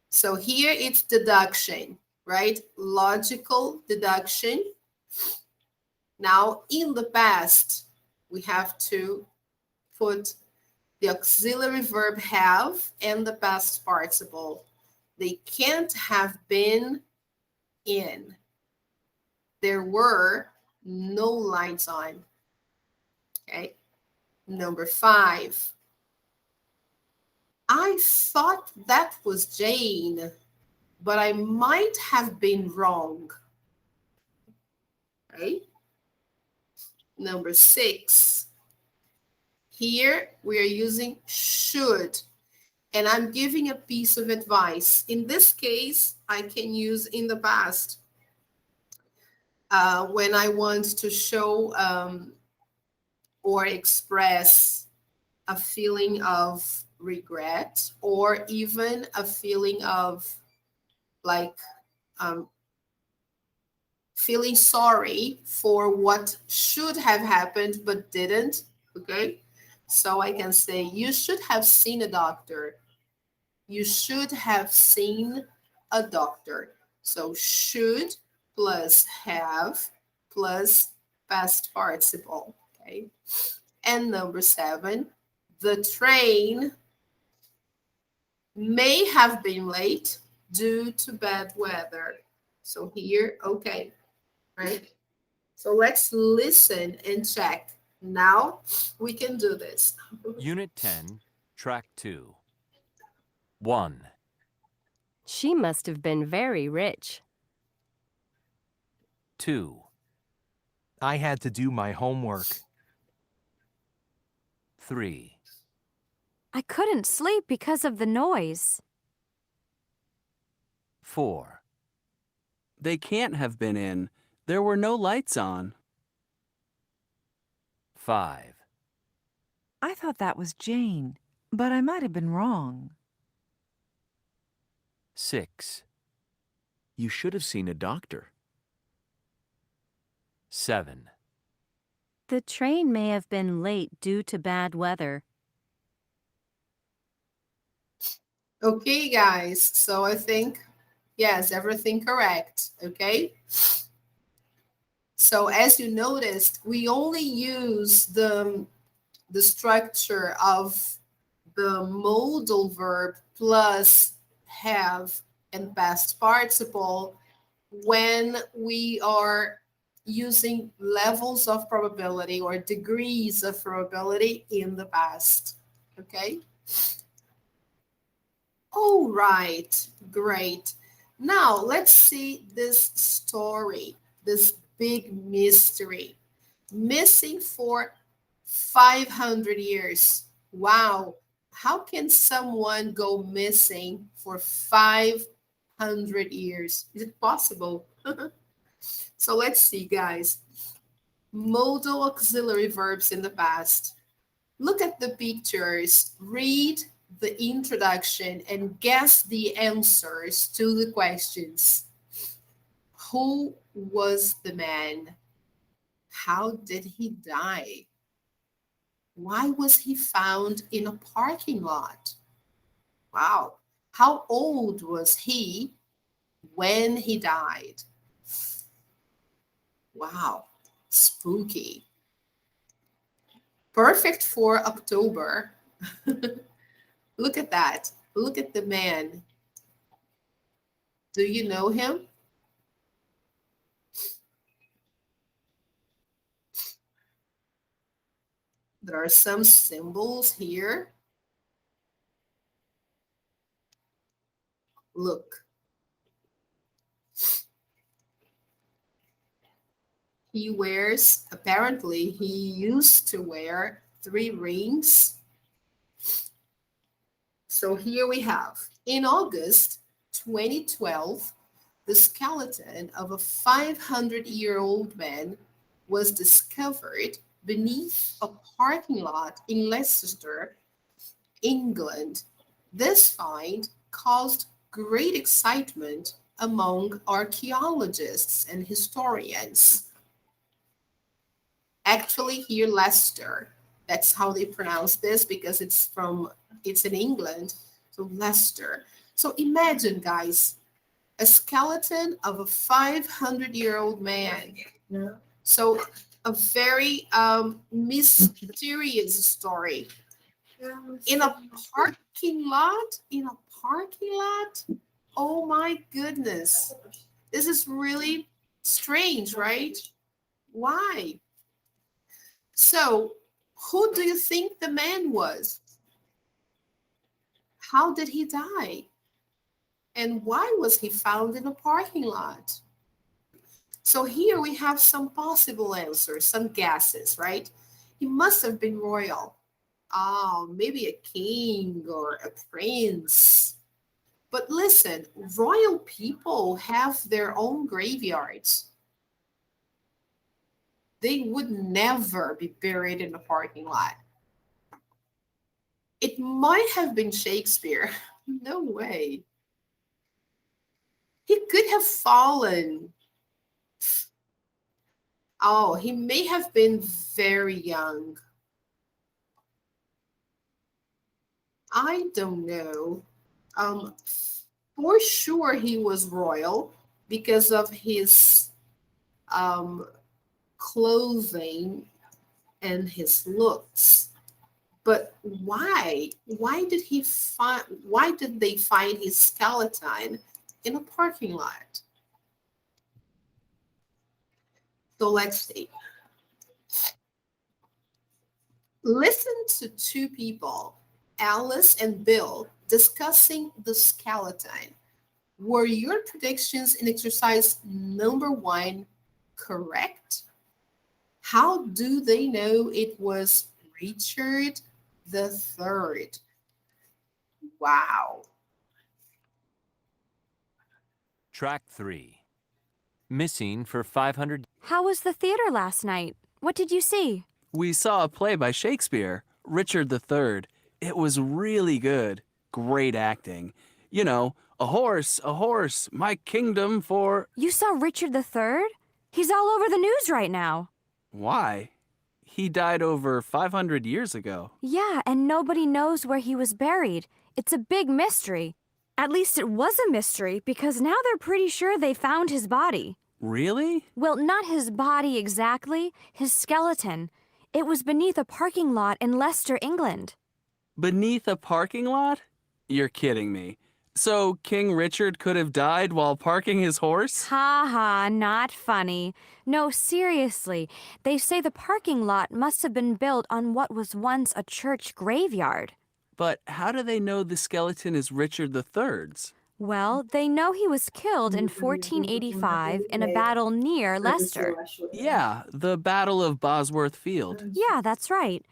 So here it's deduction, right? Logical deduction. Now, in the past, we have to put the auxiliary verb have and the past participle. They can't have been in. There were no lights on. Okay. Number 5. I thought that was Jane, but I might have been wrong. Okay. Number 6. Here we are using should, and I'm giving a piece of advice. In this case, I can use in the past when I want to show or express a feeling of regret or even a feeling of like feeling sorry for what should have happened but didn't. Okay. So I can say, you should have seen a doctor. You should have seen a doctor. So should plus have plus past participle. Okay. And number 7, the train may have been late due to bad weather. So here, okay, right? So let's listen and check. Now we can do this. Unit 10, Track 2. 1, She must have been very rich. 2, I had to do my homework. 3, I couldn't sleep because of the noise. 4, They can't have been in. There were no lights on. 5, I thought that was Jane, but I might have been wrong. 6, You should have seen a doctor. 7, The train may have been late due to bad weather. Okay, guys. So I think, yes, everything correct. Okay. So as you noticed, we only use the structure of the modal verb plus have and past participle when we are using levels of probability or degrees of probability in the past. Okay. All right, great. Now let's see this story, this big mystery. Missing for 500 years. Wow. How can someone go missing for 500 years? Is it possible? So let's see, guys. Modal auxiliary verbs in the past. Look at the pictures, read the introduction, and guess the answers to the questions. Who was the man? How did he die? Why was he found in a parking lot? Wow. How old was he when he died? Wow. Spooky. Perfect for October. Look at that. Look at the man. Do you know him? There are some symbols here. Look. He wears, apparently, he used to wear 3 rings. So here we have, in August 2012, the skeleton of a 500-year-old man was discovered beneath a parking lot in Leicester, England. This find caused great excitement among archaeologists and historians. Actually, here Leicester, that's how they pronounce this because it's in England, so Leicester. So imagine, guys, a skeleton of a 500-year-old man. Yeah. So a very mysterious story. In a parking lot? In a parking lot? Oh my goodness. This is really strange, right? Why? So, who do you think the man was? How did he die? And why was he found in a parking lot? So here we have some possible answers, some guesses, right? He must have been royal. Oh, maybe a king or a prince. But listen, royal people have their own graveyards. They would never be buried in a parking lot. It might have been Shakespeare. No way. He could have fallen. Oh, he may have been very young. I don't know. Um, for sure he was royal because of his um, clothing and his looks. But why? Why did they find his skeleton in a parking lot? So let's see. Listen to two people, Alice and Bill, discussing the skeleton. Were your predictions in exercise number 1 correct? How do they know it was Richard the Third? Wow. Track 3. Missing for 500. How was the theater last night? What did you see? We saw a play by Shakespeare, Richard III. It was really good. Great acting. You know, a horse, my kingdom for. You saw Richard III? He's all over the news right now. Why? He died over 500 years ago. Yeah, and nobody knows where he was buried. It's a big mystery. At least it was a mystery because now they're pretty sure they found his body. Really? Well, not his body exactly, his skeleton. It was beneath a parking lot in Leicester, England. Beneath a parking lot? You're kidding me. So King Richard could have died while parking his horse? Ha ha, not funny. No, seriously. They say the parking lot must have been built on what was once a church graveyard. But how do they know the skeleton is Richard III's? Well, they know he was killed in 1485 in a battle near Leicester. Yeah, the Battle of Bosworth Field. Yeah, that's right.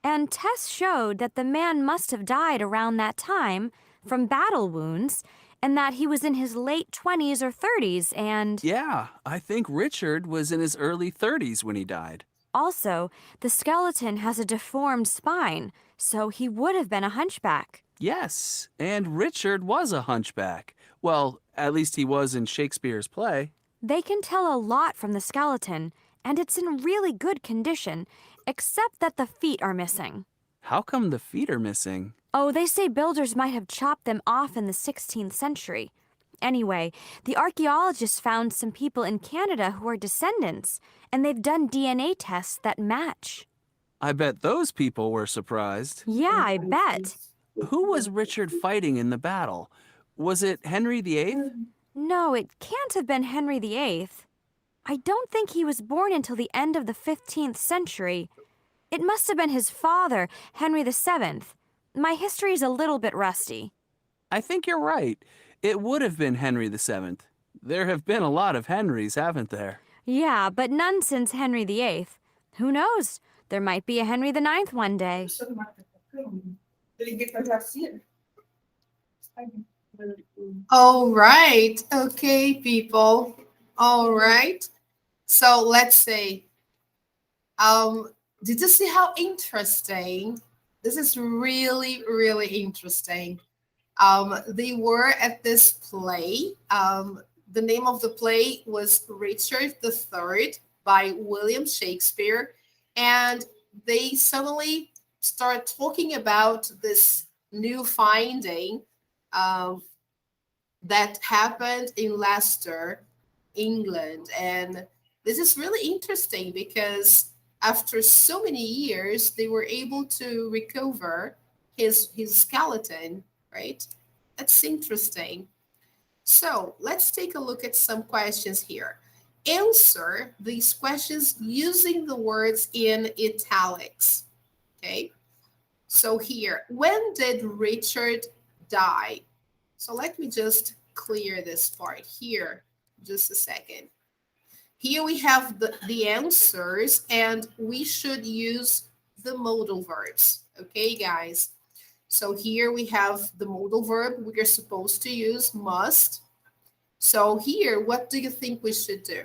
And tests showed that the man must have died around that time from battle wounds, and that he was in his late 20s or 30s, and... Yeah, I think Richard was in his early 30s when he died. Also, the skeleton has a deformed spine, so he would have been a hunchback. Yes, and Richard was a hunchback. Well, at least he was in Shakespeare's play. They can tell a lot from the skeleton, and it's in really good condition, except that the feet are missing. How come the feet are missing? Oh, they say builders might have chopped them off in the 16th century. Anyway, the archaeologists found some people in Canada who are descendants, and they've done DNA tests that match. I bet those people were surprised. Yeah, I bet. Who was Richard fighting in the battle? Was it Henry VIII? No, it can't have been Henry VIII. I don't think he was born until the end of the 15th century. It must have been his father, Henry VII. My history's a little bit rusty. I think you're right. It would have been Henry VII. There have been a lot of Henrys, haven't there? Yeah, but none since Henry VIII. Who knows? There might be a Henry IX one day. All right. Okay, people. All right. So let's say, did you see how interesting? This is really, really interesting. They were at this play. The name of the play was Richard III by William Shakespeare. And they suddenly start talking about this new finding that happened in Leicester, England. And This is really interesting because after so many years, they were able to recover his skeleton, right? That's interesting. So let's take a look at some questions here. Answer these questions using the words in italics. Okay. So here, when did Richard die? So let me just clear this part here. Just a second. Here we have the answers, and we should use the modal verbs. Okay, guys? So here we have the modal verb. We are supposed to use must. So here, what do you think we should do?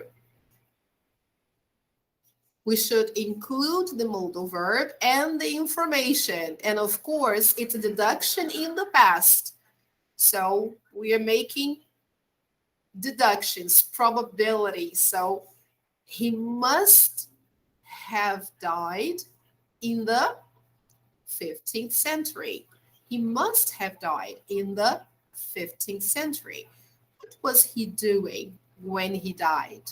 We should include the modal verb and the information. And of course, it's a deduction in the past. So we are making deductions, probability. So he must have died in the 15th century. He must have died in the 15th century. What was he doing when he died?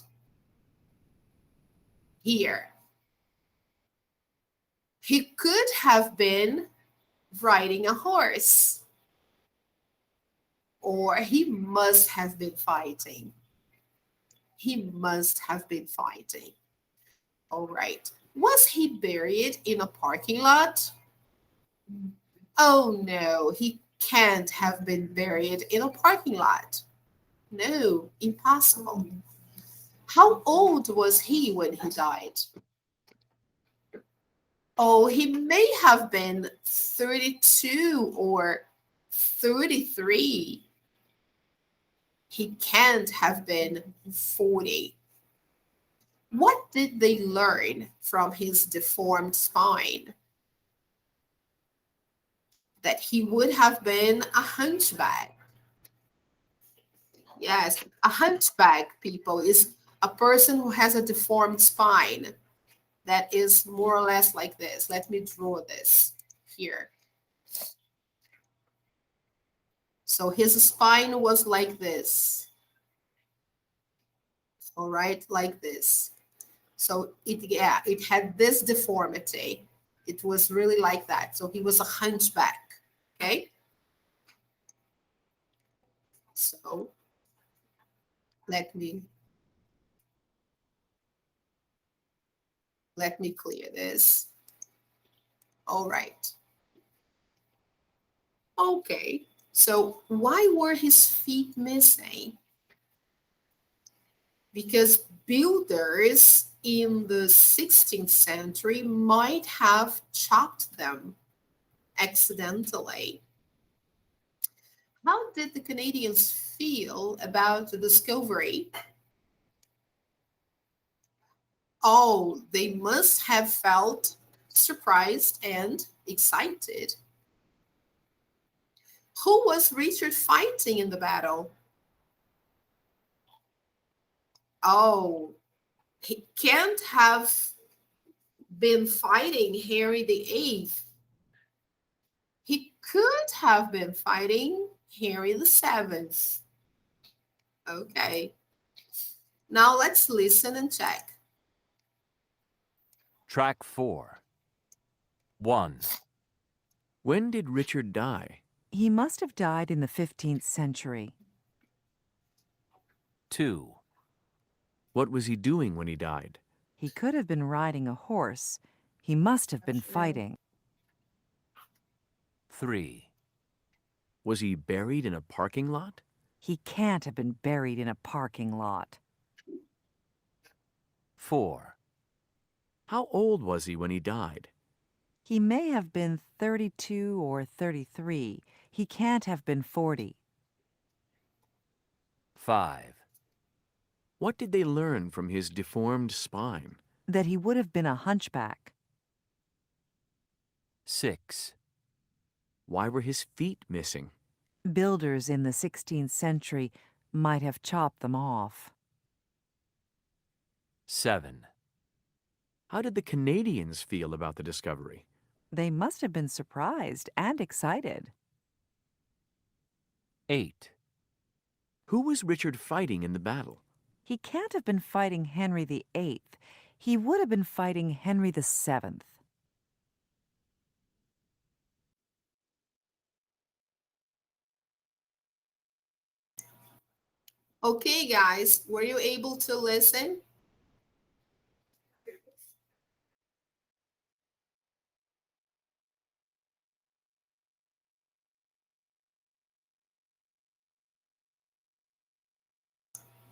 Here. He could have been riding a horse, or he must have been fighting. He must have been fighting. All right. Was he buried in a parking lot? Oh no, he can't have been buried in a parking lot. No, impossible. How old was he when he died? Oh, he may have been 32 or 33. He can't have been 40. What did they learn from his deformed spine? That he would have been a hunchback. Yes, a hunchback, people, is a person who has a deformed spine that is more or less like this. Let me draw this here. So his spine was like this. All right, like this. So it had this deformity. It was really like that. So he was a hunchback. Okay. So let me clear this. All right. Okay. So why were his feet missing? Because builders in the 16th century might have chopped them accidentally. How did the Canadians feel about the discovery? Oh, they must have felt surprised and excited. Who was Richard fighting in the battle? Oh, he can't have been fighting Henry VIII. He could have been fighting Henry VII. Okay. Now let's listen and check. Track 4. 1. When did Richard die? He must have died in the 15th century. 2. What was he doing when he died? He could have been riding a horse. He must have been fighting. 3. Was he buried in a parking lot? He can't have been buried in a parking lot. 4. How old was he when he died? He may have been 32 or 33. He can't have been 40. 5. What did they learn from his deformed spine? That he would have been a hunchback. 6. Why were his feet missing? Builders in the 16th century might have chopped them off. 7. How did the Canadians feel about the discovery? They must have been surprised and excited. 8. Who was Richard fighting in the battle? He can't have been fighting Henry VIII. He would have been fighting Henry VII. Okay, guys, were you able to listen?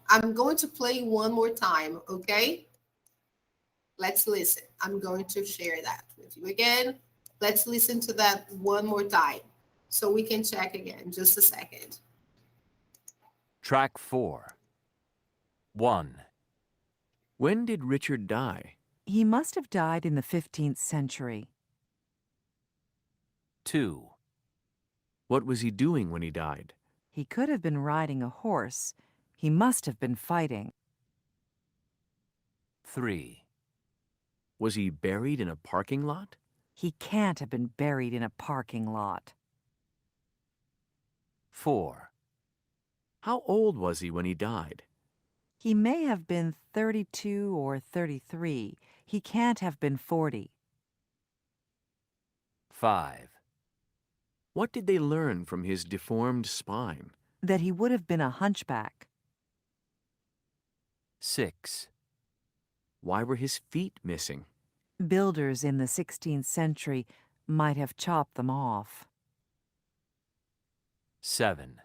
I'm going to play one more time, okay? Let's listen. I'm going to share that with you again. Let's listen to that one more time so we can check again. Just a second. Track 4. 1, When did Richard die? He must have died in the 15th century. 2, What was he doing when he died? He could have been riding a horse. He must have been fighting. 3, Was he buried in a parking lot? He can't have been buried in a parking lot. 4, How old was he when he died? He may have been 32 or 33. He can't have been 40. 5, What did they learn from his deformed spine? That he would have been a hunchback. 6, Why were his feet missing? Builders in the 16th century might have chopped them off. 7,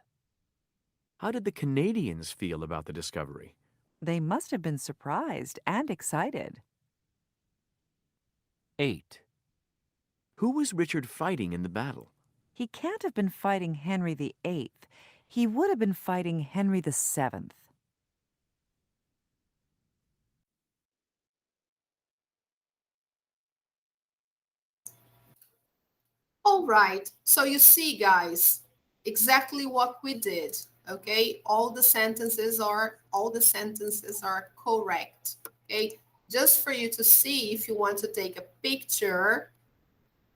How did the Canadians feel about the discovery? They must have been surprised and excited. 8, Who was Richard fighting in the battle? He can't have been fighting Henry VIII. He would have been fighting Henry VII. All right, so you see, guys, exactly what we did, okay? All the sentences are correct, okay? Just for you to see, if you want to take a picture,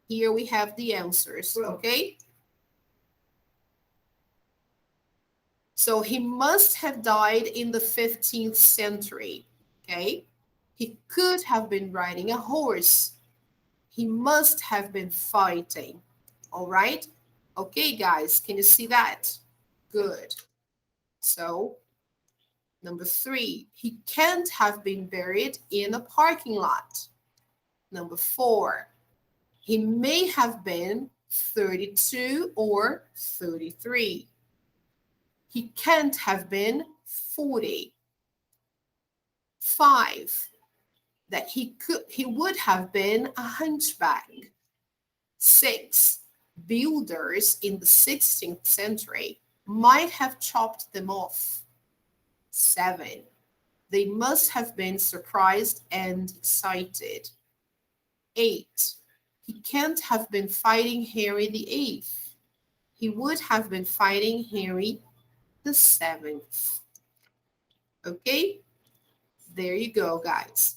here we have the answers, okay? So he must have died in the 15th century, okay? He could have been riding a horse. He must have been fighting. All right? Okay, guys, can you see that? Good. So, number 3, he can't have been buried in a parking lot. Number 4, he may have been 32 or 33. He can't have been 40. 5, that he would have been a hunchback. 6, builders in the 16th century might have chopped them off. 7, they must have been surprised and excited. 8, he can't have been fighting Henry VIII. He would have been fighting Henry VII. Okay, there you go, guys.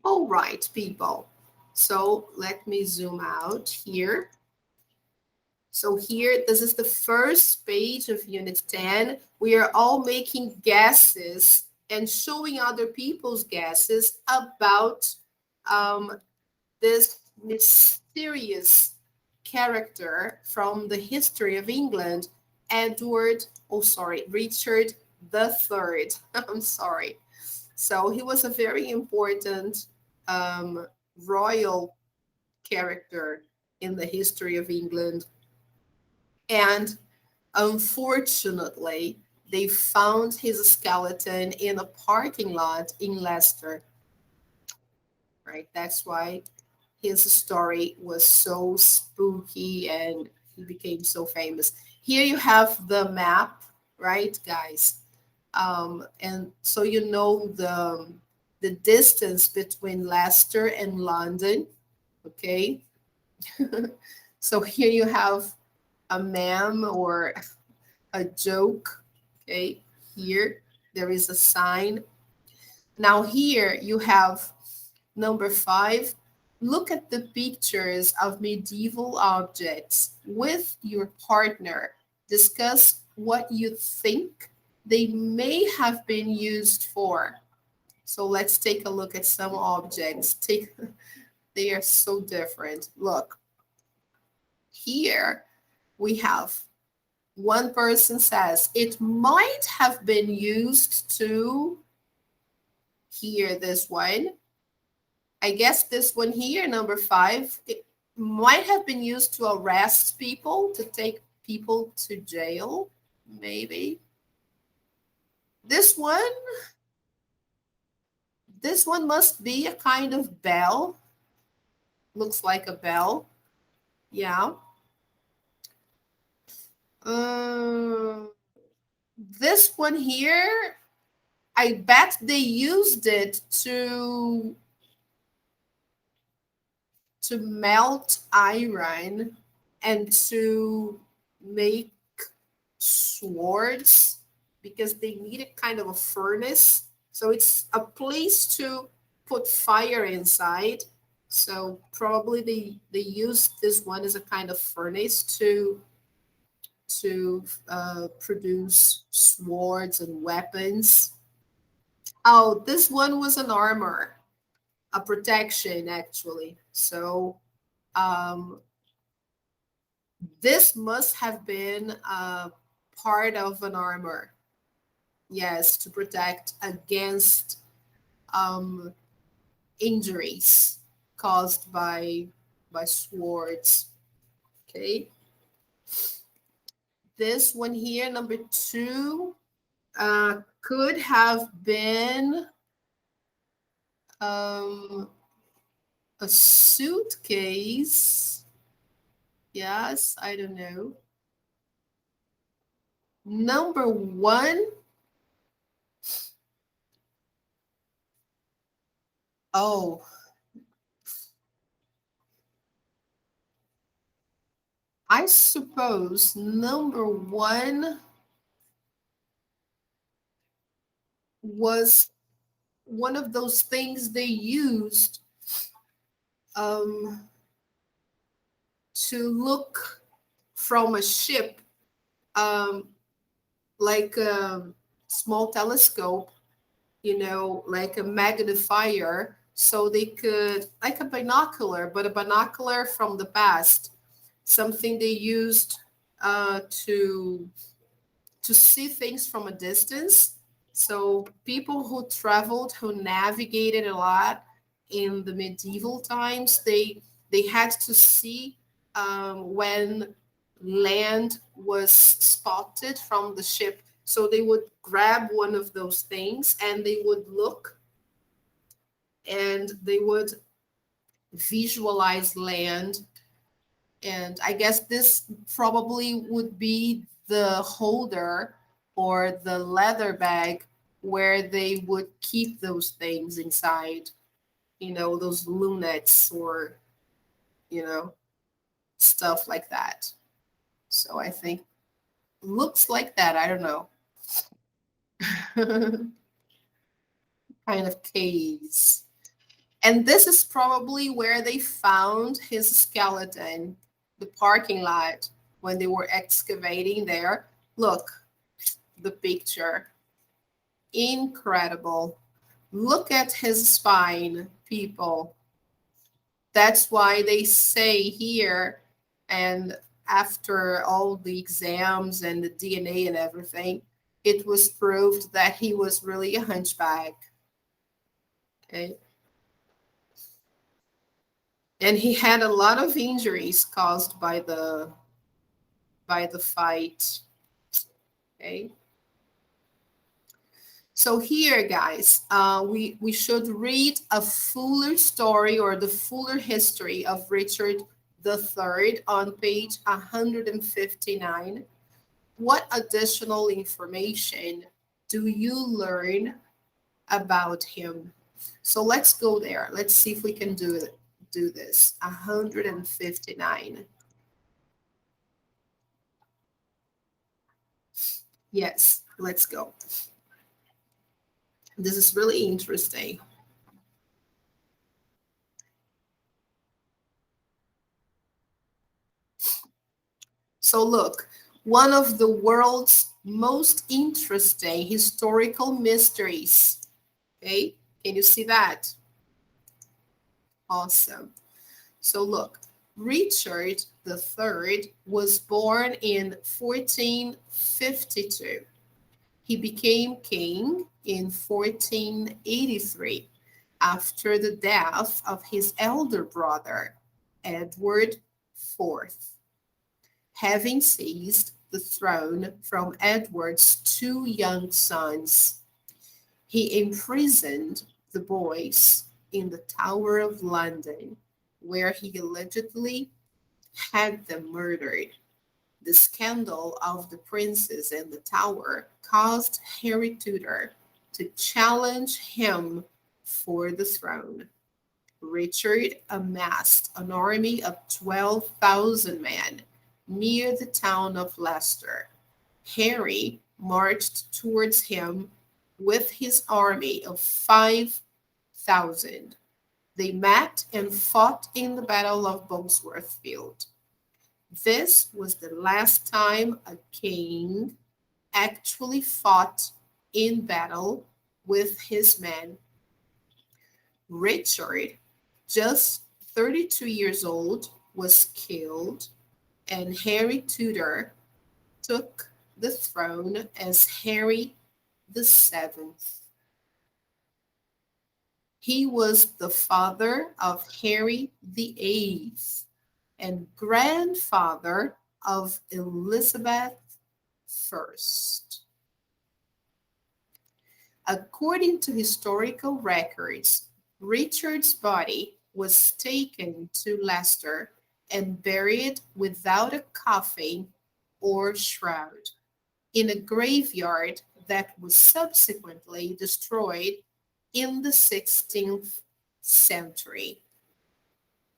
All right, people. So let me zoom out here. So here, this is the first page of Unit 10. We are all making guesses and showing other people's guesses about this mysterious character from the history of England, Richard the Third. I'm sorry. So he was a very important royal character in the history of England. And unfortunately, they found his skeleton in a parking lot in Leicester. Right? That's why his story was so spooky and he became so famous. Here you have the map, right, guys? And so you know the distance between Leicester and London, okay? So here you have a meme or a joke, okay? Here there is a sign. Now here you have number 5. Look at the pictures of medieval objects with your partner. Discuss what you think they may have been used for. So let's take a look at some objects. They are so different. Look, here we have one person says it might have been used to, here, this one. I guess this one here, number 5, it might have been used to arrest people, to take people to jail, maybe. This one must be a kind of bell. Looks like a bell. Yeah. This one here, I bet they used it to melt iron and to make swords, because they needed kind of a furnace. So it's a place to put fire inside. So probably they used this one as a kind of furnace to produce swords and weapons. Oh, this one was an armor, a protection actually. So this must have been a part of an armor. Yes, to protect against injuries caused by swords. Okay. This one here, number 2, could have been a suitcase. Yes, I don't know. Number 1, oh, I suppose number 1 was one of those things they used to look from a ship, like a small telescope, like a magnifier, so they could, like a binocular, but a binocular from the past, something they used to see things from a distance. So people who traveled, who navigated a lot in the medieval times, they had to see when land was spotted from the ship. So they would grab one of those things and they would look and they would visualize land. And I guess this probably would be the holder or the leather bag where they would keep those things inside, those lunettes or, stuff like that. So I think looks like that. I don't know. Kind of case. And this is probably where they found his skeleton, the parking lot, when they were excavating there. Look, the picture. Incredible. Look at his spine, people. That's why they say here, and after all the exams and the DNA and everything, it was proved that he was really a hunchback. Okay. And he had a lot of injuries caused by the fight. Okay. So here, guys, we should read a fuller story or the fuller history of Richard III on page 159. What additional information do you learn about him? So let's go there. Let's see if we can do this. 159. Yes, let's go. This is really interesting. So look, One of the world's most interesting historical mysteries. Okay, can you see that? Awesome. So look, Richard III was born in 1452. He became king in 1483 after the death of his elder brother, Edward IV, having seized the throne from Edward's two young sons. He imprisoned the boys in the Tower of London, where he allegedly had them murdered. The scandal of the princes in the Tower caused Harry Tudor to challenge him for the throne. Richard amassed an army of 12,000 men near the town of Leicester. Harry marched towards him with his army of 5,000. They met and fought in the Battle of Bosworth Field. This was the last time a king actually fought in battle with his men. Richard, just 32 years old, was killed, and Harry Tudor took the throne as Harry VII. He was the father of Harry VIII and grandfather of Elizabeth I. According to historical records, Richard's body was taken to Leicester and buried without a coffin or shroud in a graveyard that was subsequently destroyed in the 16th century.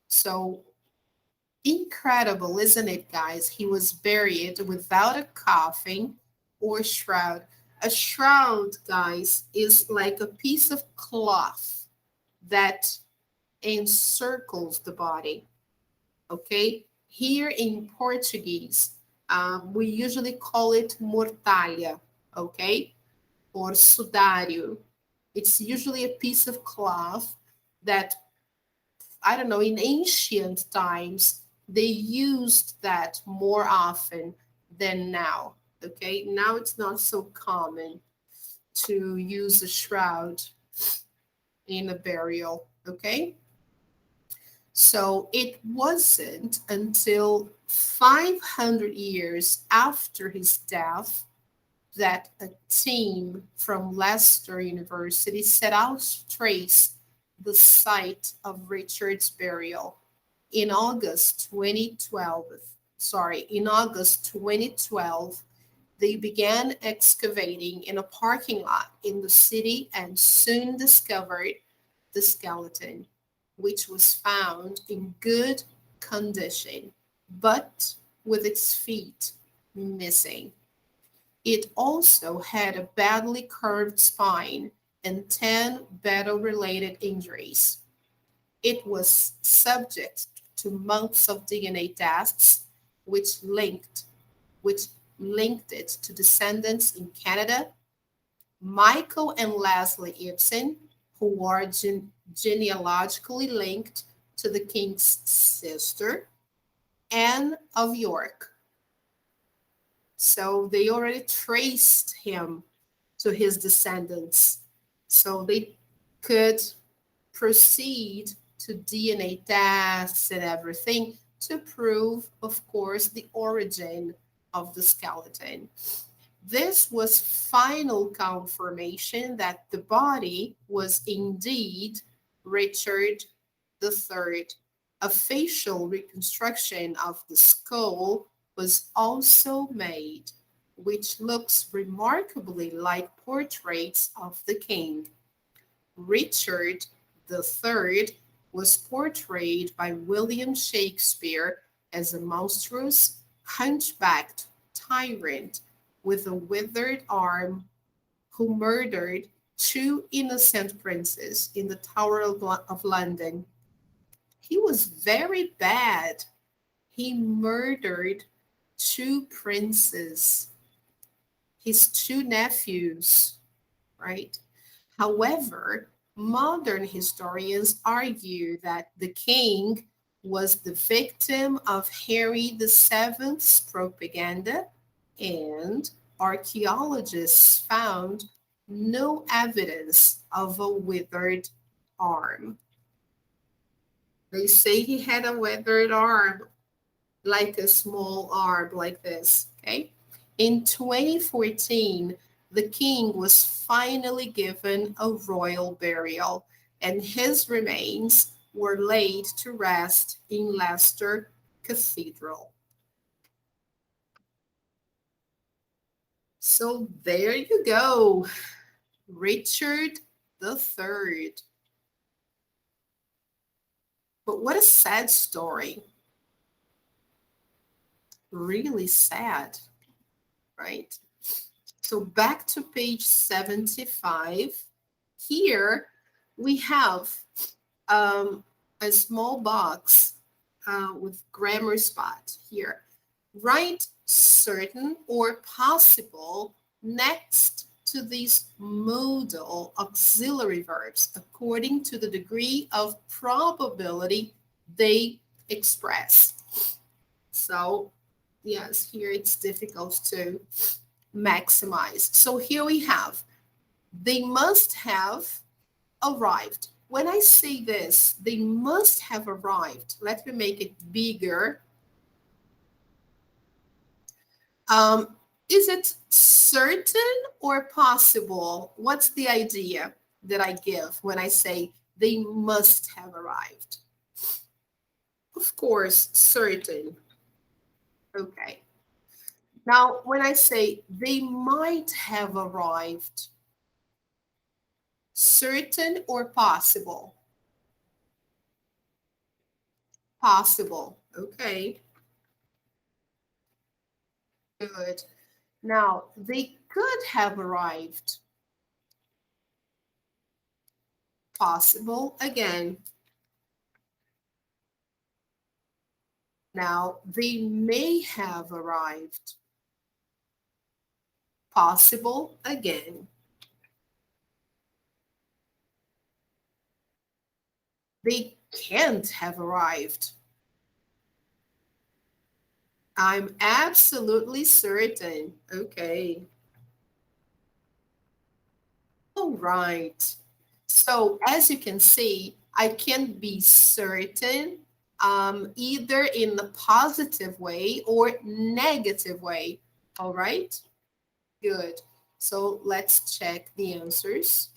So incredible, isn't it, guys? He was buried without a coffin or shroud. A shroud, guys, is like a piece of cloth that encircles the body. Okay? Here in Portuguese, we usually call it mortalha, okay? Or sudário. It's usually a piece of cloth that, I don't know, in ancient times, they used that more often than now. Okay, now it's not so common to use a shroud in a burial. Okay, so it wasn't until 500 years after his death that a team from Leicester University set out to trace the site of Richard's burial. In August 2012, they began excavating in a parking lot in the city and soon discovered the skeleton, which was found in good condition, but with its feet missing. It also had a badly curved spine and 10 battle-related injuries. It was subject to months of DNA tests, which linked it to descendants in Canada, Michael and Leslie Ibsen, who are genealogically linked to the king's sister, Anne of York. So they already traced him to his descendants. So they could proceed to DNA tests and everything to prove, of course, the origin of the skeleton. This was final confirmation that the body was indeed Richard III. A facial reconstruction of the skull was also made, which looks remarkably like portraits of the king. Richard III was portrayed by William Shakespeare as a monstrous, hunchbacked tyrant with a withered arm who murdered two innocent princes in the Tower of London. He was very bad. He murdered two princes, his two nephews, right? However, modern historians argue that the king was the victim of Henry VII's propaganda, and archaeologists found no evidence of a withered arm. They say he had a withered arm, like a small arm like this, okay? In 2014, the king was finally given a royal burial, and his remains were laid to rest in Leicester Cathedral. So there you go, Richard the Third. But what a sad story. Really sad, right? So back to page 75. Here we have a small box with grammar spot here. Write certain or possible next to these modal auxiliary verbs according to the degree of probability they express. So yes, here it's difficult to maximize. So here we have, they must have arrived. When I say this, they must have arrived. Let me make it bigger. Is it certain or possible? What's the idea that I give when I say they must have arrived? Of course, certain. Okay. Now, when I say they might have arrived, certain or possible? Possible. Okay. Good. Now, they could have arrived. Possible again. Now, they may have arrived. Possible again. They can't have arrived. I'm absolutely certain. Okay. All right. So as you can see, I can be certain either in the positive way or negative way. All right. Good. So let's check the answers.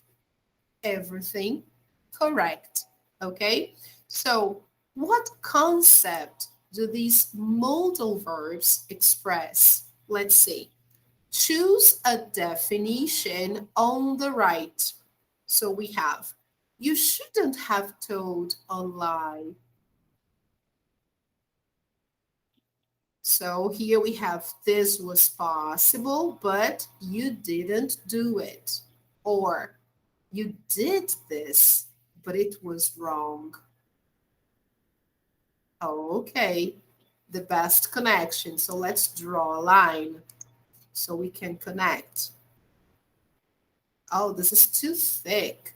Everything correct. Okay. So what concept do these modal verbs express? Let's see. Choose a definition on the right. So we have, you shouldn't have told a lie. So here we have, this was possible, but you didn't do it. Or, you did this, but it was wrong. Okay, the best connection. So let's draw a line so we can connect. Oh, this is too thick.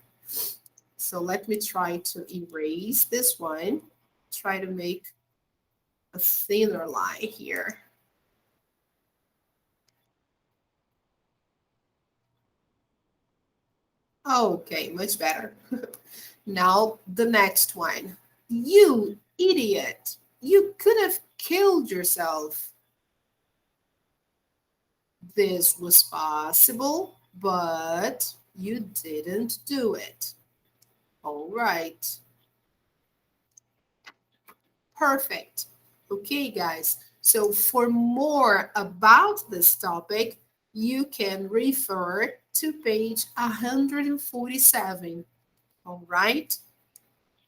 So let me try to erase this one. Try to make a thinner line here. Okay, much better. Now the next one. You idiot. You could have killed yourself. This was possible, but you didn't do it. All right. Perfect. Okay, guys. So for more about this topic, you can refer to page 147. All right.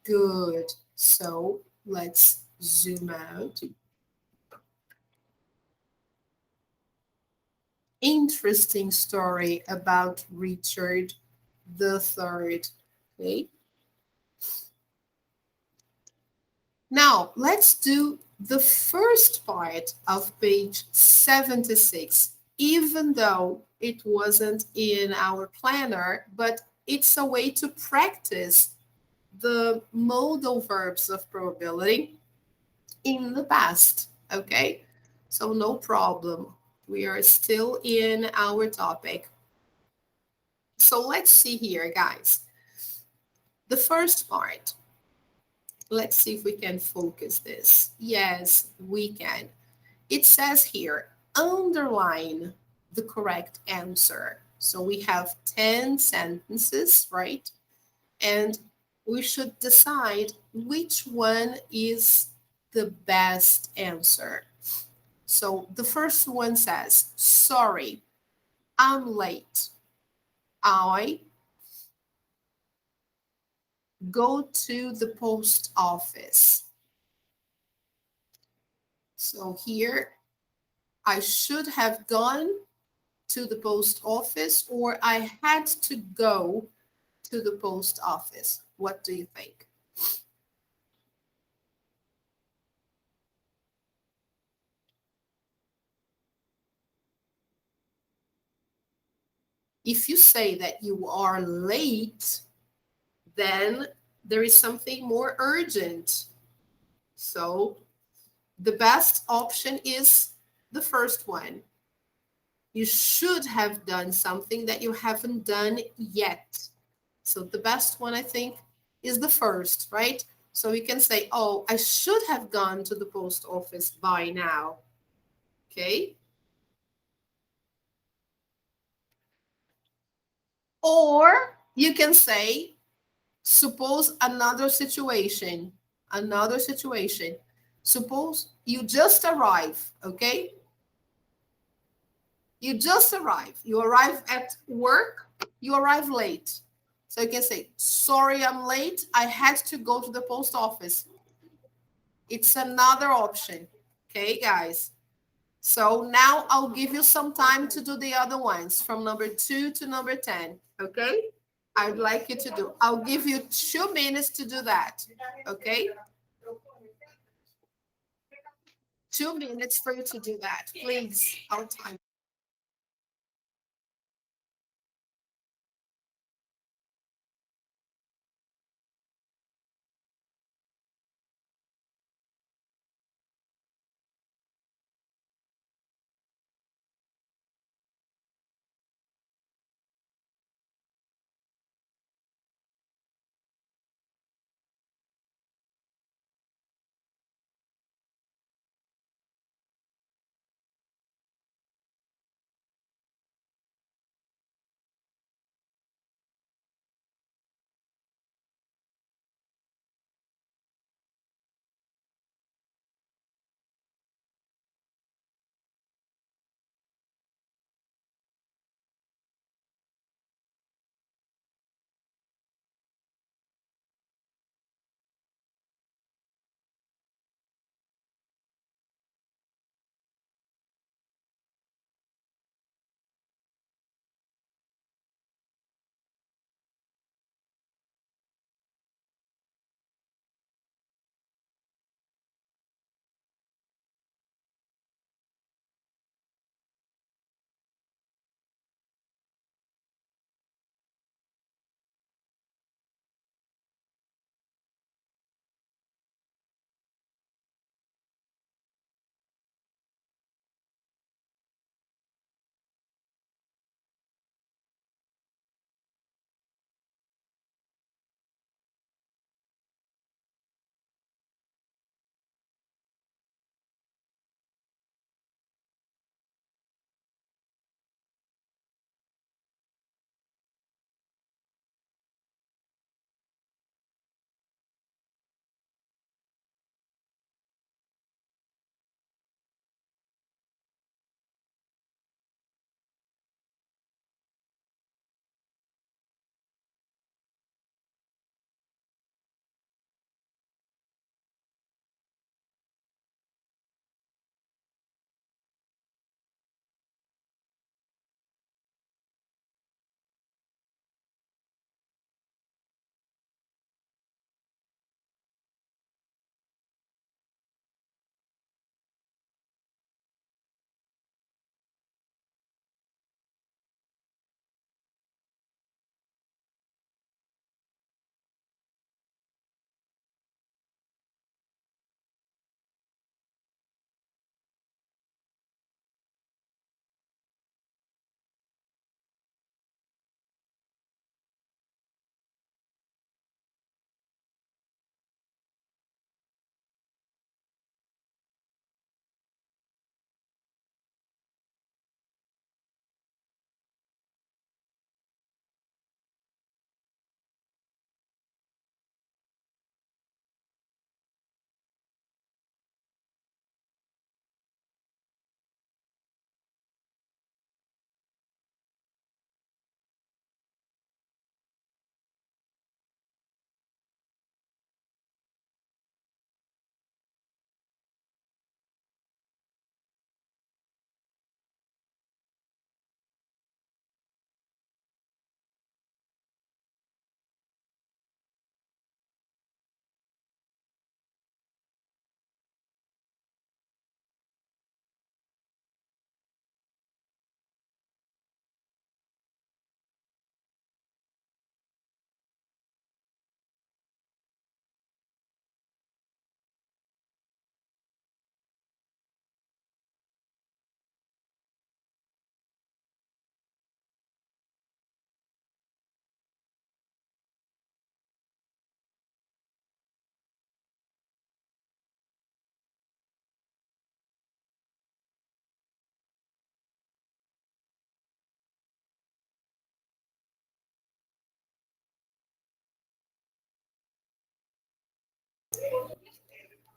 Good. So let's zoom out. Interesting story about Richard the Third. Okay. Now let's do the first part of page 76, even though it wasn't in our planner, but it's a way to practice the modal verbs of probability in the past, okay? So no problem. We are still in our topic. So let's see here, guys. The first part, let's see if we can focus this. Yes, we can. It says here, underline the correct answer. So we have 10 sentences, right? And we should decide which one is the best answer. So the first one says, sorry, I'm late. I go to the post office. So here, I should have gone to the post office, or I had to go to the post office. What do you think? If you say that you are late, then there is something more urgent. So the best option is the first one. You should have done something that you haven't done yet. So the best one, I think, is the first, right? So we can say, oh, I should have gone to the post office by now. Okay. Or you can say, suppose another situation. Another situation. Suppose you just arrive, okay? You just arrive. You arrive at work, you arrive late. So you can say, sorry, I'm late. I had to go to the post office. It's another option. Okay, guys. So now I'll give you some time to do the other ones from number 2 to number 10. Okay? I'd like you to do. I'll give you 2 minutes to do that. Okay? 2 minutes for you to do that. Please, our time.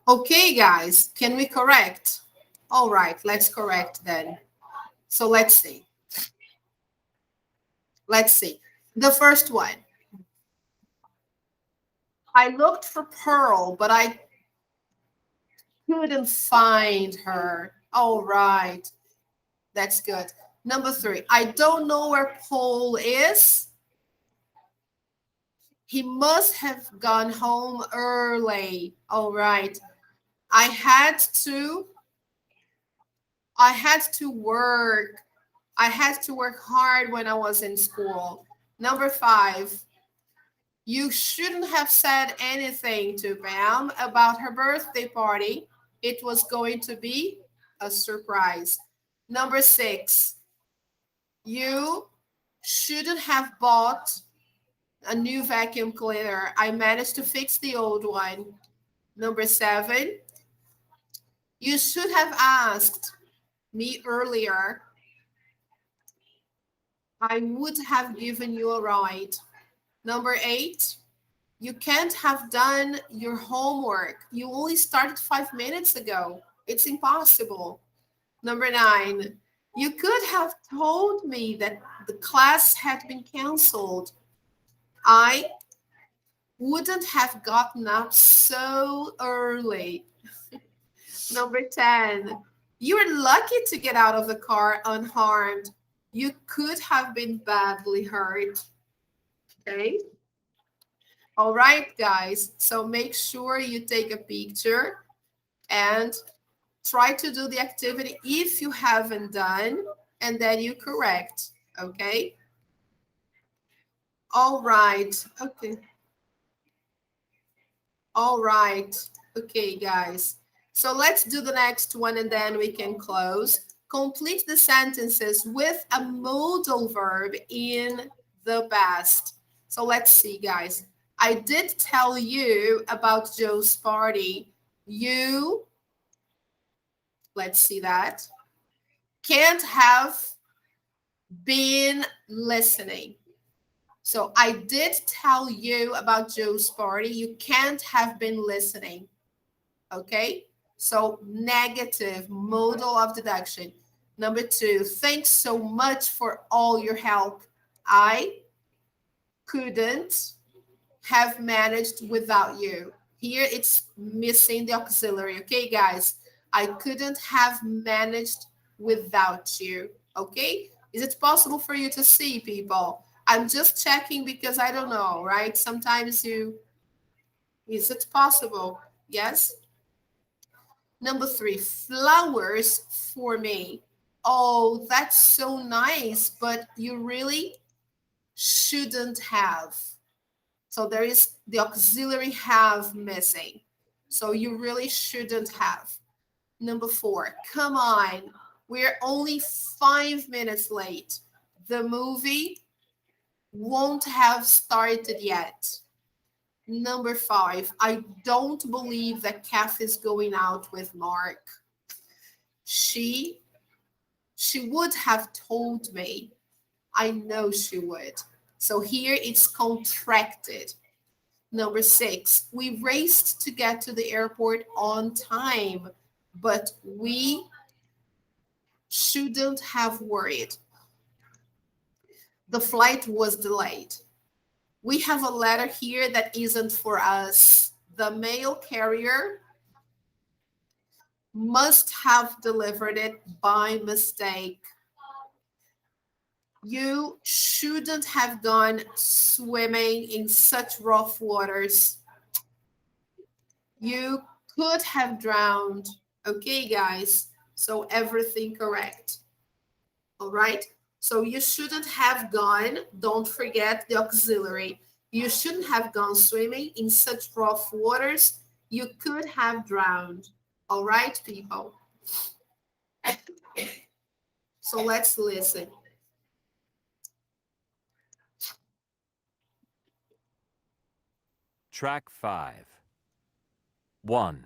Okay, guys, can we correct? All right, let's correct then. So let's see. Let's see. The first one. I looked for Pearl, but I couldn't find her. All right, that's good. Number 3. I don't know where Paul is. He must have gone home early. All right. I had to work. I had to work hard when I was in school. Number 5. You shouldn't have said anything to Pam about her birthday party. It was going to be a surprise. Number 6. You shouldn't have bought a new vacuum cleaner. I managed to fix the old one. Number 7. You should have asked me earlier. I would have given you a ride. Number 8. You can't have done your homework. You only started 5 minutes ago. It's impossible. Number 9. You could have told me that the class had been canceled. I wouldn't have gotten up so early. Number 10. You were lucky to get out of the car unharmed. You could have been badly hurt. Okay. All right, guys. So make sure you take a picture and try to do the activity if you haven't done, and then you correct. Okay. All right. Okay. All right. Okay, guys. So let's do the next one and then we can close. Complete the sentences with a modal verb in the past. So let's see, guys. I did tell you about Joe's party. You, let's see that, can't have been listening. So I did tell you about Joe's party. You can't have been listening. Okay? So negative, modal of deduction. Number 2, thanks so much for all your help. I couldn't have managed without you. Here it's missing the auxiliary. Okay, guys? I couldn't have managed without you. Okay? Is it possible for you to see, people? I'm just checking because I don't know, right? Sometimes is it possible? Yes? Number 3, flowers for me. Oh, that's so nice, but you really shouldn't have. So there is the auxiliary have missing. So you really shouldn't have. Number 4, come on. We're only 5 minutes late. The movie won't have started yet. Number 5, I don't believe that Kath is going out with Mark. She would have told me. I know she would. So here it's contracted. Number 6, we raced to get to the airport on time, but we shouldn't have worried. The flight was delayed. We have a letter here that isn't for us. The mail carrier must have delivered it by mistake. You shouldn't have gone swimming in such rough waters. You could have drowned. Okay, guys. So everything correct. All right. So you shouldn't have gone. Don't forget the auxiliary. You shouldn't have gone swimming in such rough waters. You could have drowned. All right, people. So let's listen. Track 5. 1,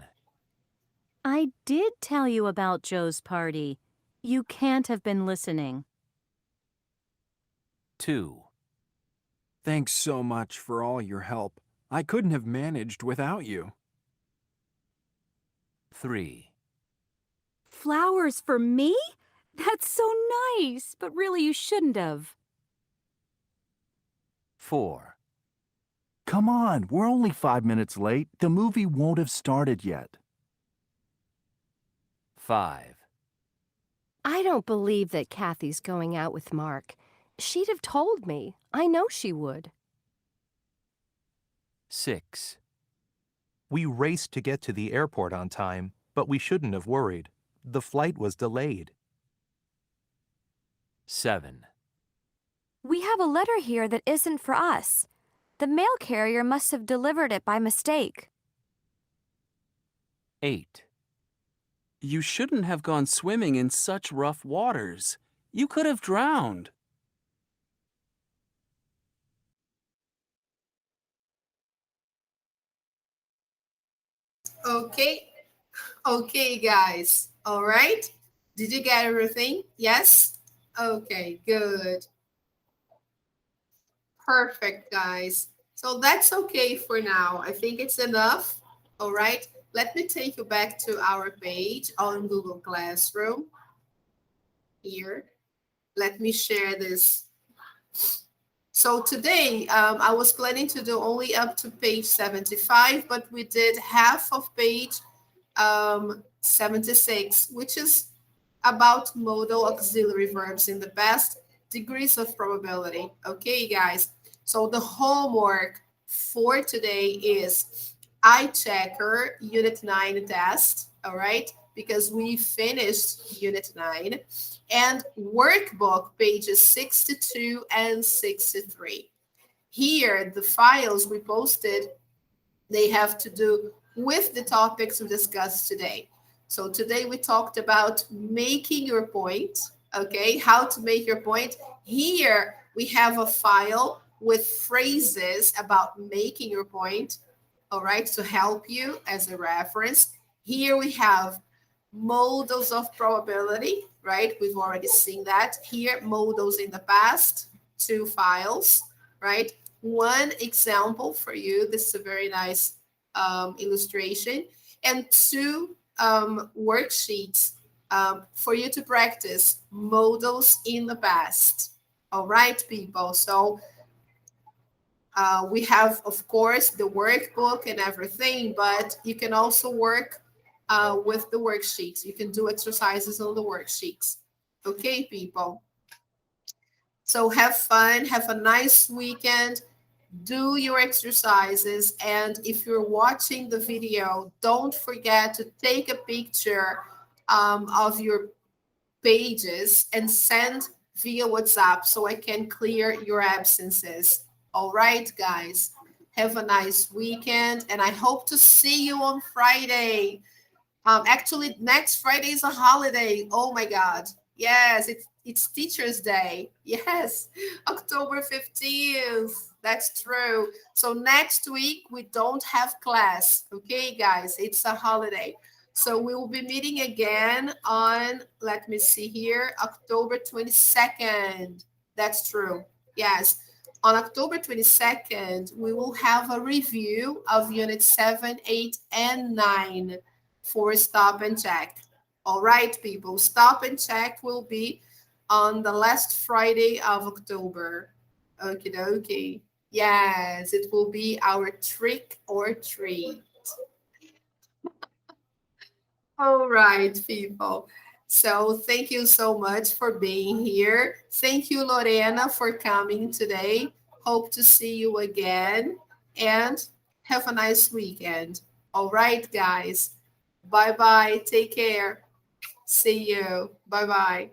I did tell you about Joe's party. You can't have been listening. 2, Thanks so much for all your help. I couldn't have managed without you. 3, Flowers for me? That's so nice, but really you shouldn't have. 4, Come on, we're only 5 minutes late. The movie won't have started yet. 5, I don't believe that Kathy's going out with Mark. She'd have told me. I know she would. 6, We raced to get to the airport on time, but we shouldn't have worried. The flight was delayed. 7, We have a letter here that isn't for us. The mail carrier must have delivered it by mistake. 8, You shouldn't have gone swimming in such rough waters. You could have drowned. Okay. Okay, guys. All right. Did you get everything? Yes? Okay, good. Perfect, guys. So that's okay for now. I think it's enough. All right. Let me take you back to our page on Google Classroom. Here. Let me share this. So today, I was planning to do only up to page 75, but we did half of page 76, which is about modal auxiliary verbs in the past, degrees of probability. Okay, guys. So the homework for today is iChecker Unit 9 test, all right? Because we finished Unit 9, and workbook pages 62 and 63. Here, the files we posted, they have to do with the topics we discussed today. So today we talked about making your point, okay? How to make your point. Here we have a file with phrases about making your point, all right, to help you as a reference. Here we have modals of probability, right? We've already seen that. Here, modals in the past, 2 files, right? One example for you. This is a very nice illustration. And 2 worksheets for you to practice modals in the past. All right, people. So we have, of course, the workbook and everything, but you can also work with the worksheets. You can do exercises on the worksheets. Okay, people. So have fun. Have a nice weekend. Do your exercises. And if you're watching the video, don't forget to take a picture of your pages and send via WhatsApp so I can clear your absences. All right, guys. Have a nice weekend, and I hope to see you on Friday. Actually, next Friday is a holiday. Oh my God. Yes, it's Teacher's Day. Yes, October 15th. That's true. So next week we don't have class. Okay, guys, it's a holiday. So we will be meeting again on, let me see here, October 22nd. That's true. Yes. On October 22nd, we will have a review of Unit 7, 8, and 9 for Stop and Check. All right, people, Stop and Check will be on the last Friday of October. Okie dokie. Yes, it will be our trick or treat. All right, people. So thank you so much for being here. Thank you, Lorena, for coming today. Hope to see you again and have a nice weekend. All right, guys. Bye-bye. Take care. See you. Bye-bye.